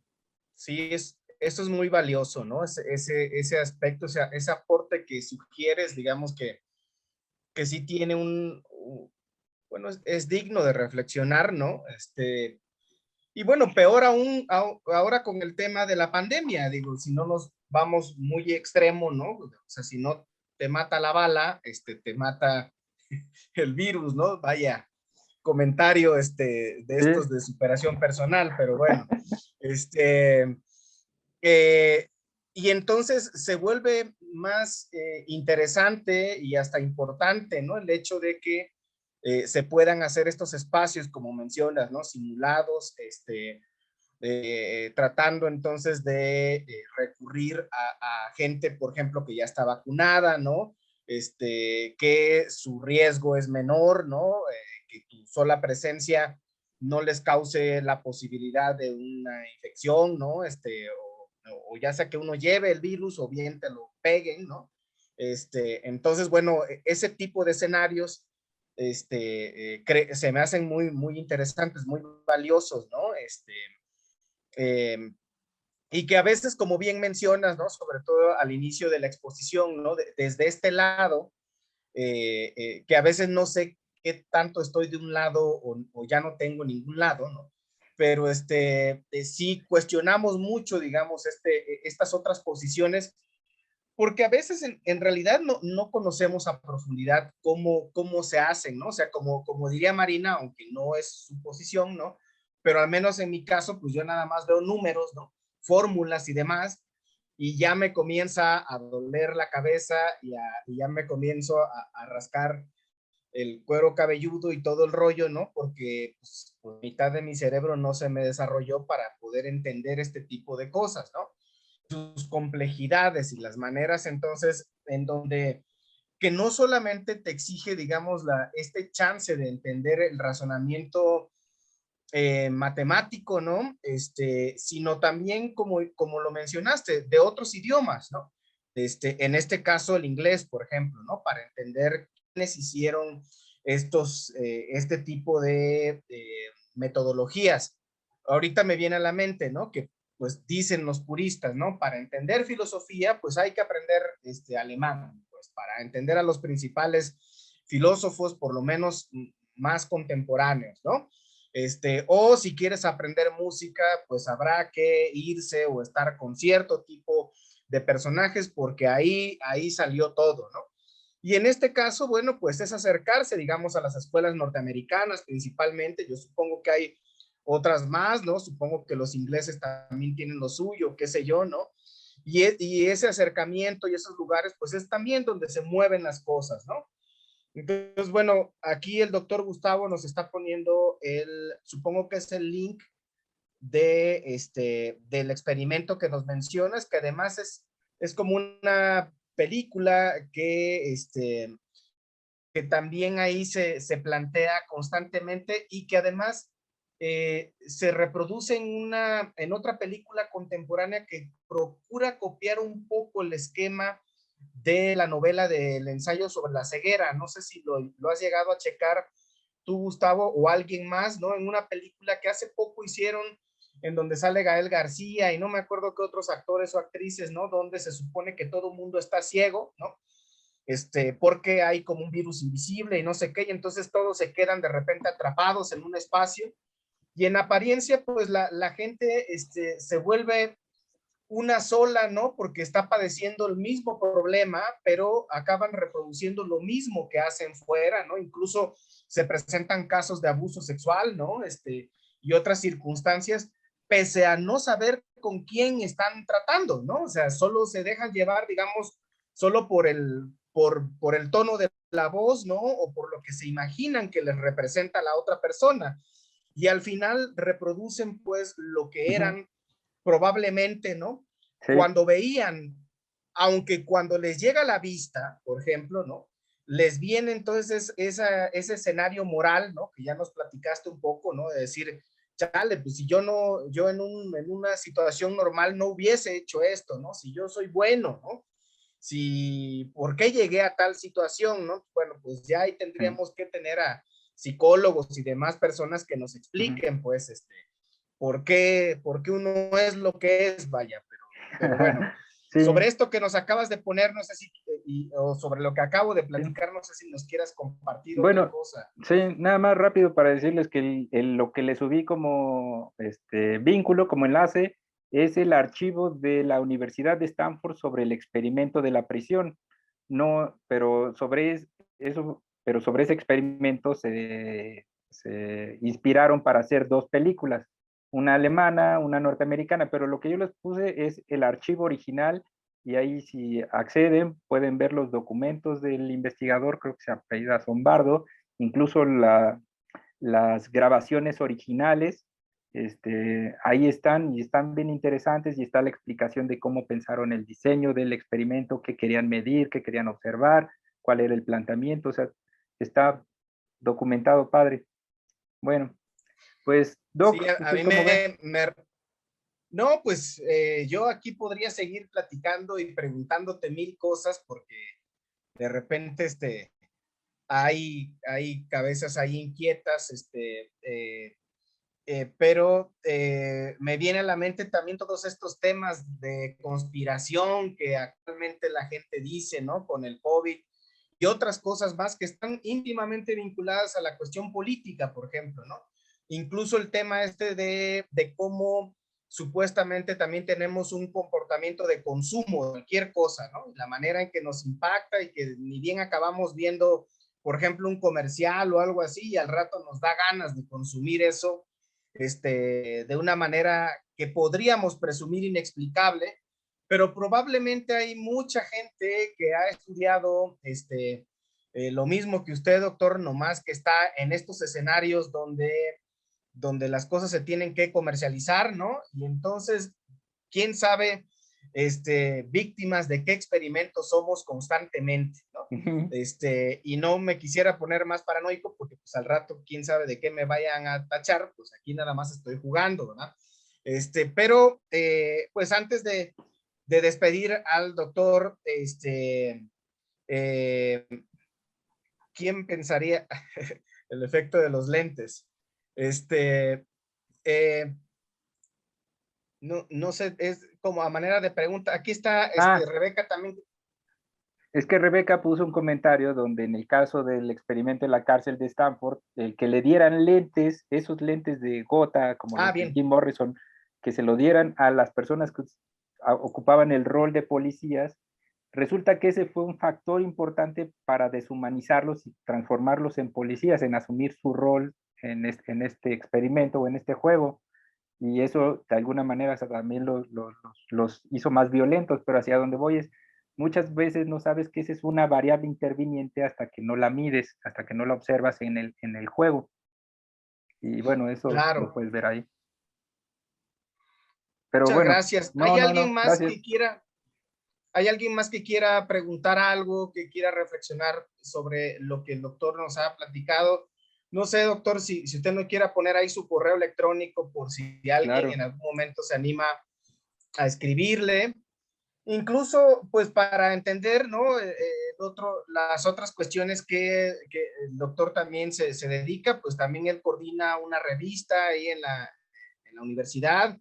Sí, eso es muy valioso, ¿no? Ese aspecto, o sea, ese aporte que sugieres, digamos que sí tiene bueno, es digno de reflexionar, ¿no? Y bueno, peor aún ahora con el tema de la pandemia, digo, si no nos vamos muy extremo, ¿no? O sea, si no te mata la bala, te mata el virus, ¿no? Vaya comentario, de sí. estos de superación personal, pero bueno, este, eh, y entonces se vuelve más interesante y hasta importante, ¿no? El hecho de que se puedan hacer estos espacios, como mencionas, ¿no? Simulados, tratando entonces de recurrir a gente, por ejemplo, que ya está vacunada, ¿no? Que su riesgo es menor, ¿no? Que tu sola presencia no les cause la posibilidad de una infección, ¿no? O ya sea que uno lleve el virus o bien te lo peguen, ¿no? Entonces, bueno, ese tipo de escenarios se me hacen muy, muy interesantes, muy valiosos, ¿no? Eh, y que a veces, como bien mencionas, ¿no? Sobre todo al inicio de la exposición, ¿no? Desde este lado, que a veces no sé qué tanto estoy de un lado o ya no tengo ningún lado, ¿no? Pero sí cuestionamos mucho, digamos, estas otras posiciones, porque a veces en realidad no conocemos a profundidad cómo se hacen, ¿no? O sea, como diría Marina, aunque no es su posición, ¿no? Pero al menos en mi caso, pues yo nada más veo números, ¿no? Fórmulas y demás, y ya me comienza a doler la cabeza y ya me comienzo a rascar el cuero cabelludo y todo el rollo, ¿no? Porque pues, mitad de mi cerebro no se me desarrolló para poder entender este tipo de cosas, ¿no? Sus complejidades y las maneras entonces en donde que no solamente te exige, digamos, este chance de entender el razonamiento matemático, ¿no? Sino también, como lo mencionaste, de otros idiomas, ¿no? En este caso, el inglés, por ejemplo, ¿no? Para entender quiénes hicieron este tipo de metodologías. Ahorita me viene a la mente, ¿no? Que pues dicen los puristas, ¿no? Para entender filosofía, pues hay que aprender alemán, pues para entender a los principales filósofos, por lo menos más contemporáneos, ¿no? O si quieres aprender música, pues habrá que irse o estar con cierto tipo de personajes, porque ahí salió todo, ¿no? Y en este caso, bueno, pues es acercarse, digamos, a las escuelas norteamericanas principalmente. Yo supongo que hay otras más, ¿no? Supongo que los ingleses también tienen lo suyo, qué sé yo, ¿no? Y ese acercamiento y esos lugares, pues es también donde se mueven las cosas, ¿no? Entonces, bueno, aquí el doctor Gustavo nos está poniendo supongo que es el link del experimento que nos mencionas, que además es como una película que también ahí se plantea constantemente y que además se reproduce en otra película contemporánea que procura copiar un poco el esquema de la novela del ensayo sobre la ceguera. No sé si lo has llegado a checar tú, Gustavo, o alguien más, ¿no? En una película que hace poco hicieron, en donde sale Gael García y no me acuerdo qué otros actores o actrices, ¿no? Donde se supone que todo el mundo está ciego, ¿no? Porque hay como un virus invisible y no sé qué, y entonces todos se quedan de repente atrapados en un espacio, y en apariencia, pues la gente se vuelve una sola, ¿no? Porque está padeciendo el mismo problema, pero acaban reproduciendo lo mismo que hacen fuera, ¿no? Incluso se presentan casos de abuso sexual, ¿no? Y otras circunstancias, pese a no saber con quién están tratando, ¿no? O sea, solo se dejan llevar, digamos, solo por el tono de la voz, ¿no? O por lo que se imaginan que les representa a la otra persona. Y al final reproducen, pues, lo que eran probablemente, ¿no? Sí, Cuando veían, aunque cuando les llega a la vista, por ejemplo, ¿no? Les viene entonces ese escenario moral, ¿no? Que ya nos platicaste un poco, ¿no? De decir, chale, pues si yo en una situación normal no hubiese hecho esto, ¿no? Si yo soy bueno, ¿no? ¿Por qué llegué a tal situación, no? Bueno, pues ya ahí tendríamos que tener a psicólogos y demás personas que nos expliquen, pues, por qué uno es lo que es, vaya, pero bueno, sí, sobre esto que nos acabas de poner, no sé si, o sobre lo que acabo de sí. platicar, no sé si nos quieras compartir otra Bueno, cosa. sí, nada más rápido para decirles que lo que les subí como vínculo, como enlace, es el archivo de la Universidad de Stanford sobre el experimento de la prisión. No, pero pero sobre ese experimento se inspiraron para hacer dos películas, una alemana, una norteamericana, pero lo que yo les puse es el archivo original y ahí si acceden pueden ver los documentos del investigador, creo que se apellida Zombardo, incluso las grabaciones originales, ahí están y están bien interesantes y está la explicación de cómo pensaron el diseño del experimento, qué querían medir, qué querían observar, cuál era el planteamiento, o sea, está documentado, padre. Bueno, pues, Sí, Doc, a ¿usted mí cómo ve? no, pues yo aquí podría seguir platicando y preguntándote mil cosas porque de repente hay cabezas ahí inquietas, pero me viene a la mente también todos estos temas de conspiración que actualmente la gente dice, ¿no? Con el COVID y otras cosas más que están íntimamente vinculadas a la cuestión política, por ejemplo, ¿no? Incluso el tema de cómo supuestamente también tenemos un comportamiento de consumo de cualquier cosa, ¿no? La manera en que nos impacta y que ni bien acabamos viendo, por ejemplo, un comercial o algo así y al rato nos da ganas de consumir eso de una manera que podríamos presumir inexplicable, pero probablemente hay mucha gente que ha estudiado lo mismo que usted, doctor, nomás que está en estos escenarios donde las cosas se tienen que comercializar, ¿no? Y entonces, quién sabe, víctimas de qué experimentos somos constantemente, ¿no? Y no me quisiera poner más paranoico porque pues al rato, quién sabe de qué me vayan a tachar, pues aquí nada más estoy jugando, ¿verdad? Pero, pues antes de despedir al doctor, eh, ¿quién pensaría el efecto de los lentes? Eh, No, no sé, es como a manera de pregunta. Aquí está Rebeca también. Es que Rebeca puso un comentario donde en el caso del experimento en la cárcel de Stanford, el que le dieran lentes, esos lentes de gota, como los de Bien. Jim Morrison, que se lo dieran a las personas que ocupaban el rol de policías, resulta que ese fue un factor importante para deshumanizarlos y transformarlos en policías, en asumir su rol en este experimento o en este juego. Y eso de alguna manera también los hizo más violentos, pero hacia donde voy es, muchas veces no sabes que esa es una variable interviniente hasta que no la mides, hasta que no la observas en el juego. Y bueno, eso lo Claro. puedes ver ahí. Pero Muchas bueno, gracias. no, ¿Hay no, alguien no, más gracias. que quiera? ¿Hay alguien más que quiera preguntar algo, que quiera reflexionar sobre lo que el doctor nos ha platicado? No sé, doctor, si usted no quiera poner ahí su correo electrónico por si alguien Claro. en algún momento se anima a escribirle. Incluso, pues para entender, ¿no? Las otras cuestiones que el doctor también se dedica, pues también él coordina una revista ahí en la universidad,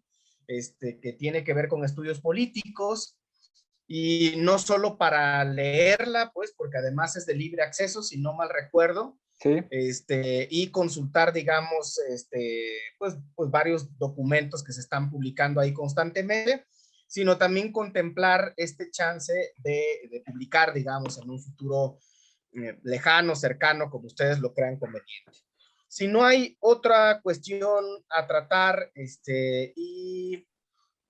que tiene que ver con estudios políticos. Y no solo para leerla, pues, porque además es de libre acceso, si no mal recuerdo, Sí. y consultar, digamos, pues varios documentos que se están publicando ahí constantemente, sino también contemplar este chance de publicar, digamos, en un futuro lejano, cercano, como ustedes lo crean conveniente. Si no hay otra cuestión a tratar,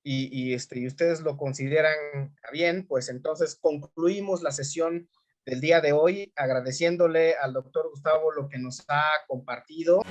y ustedes lo consideran bien, pues entonces concluimos la sesión del día de hoy agradeciéndole al doctor Gustavo lo que nos ha compartido.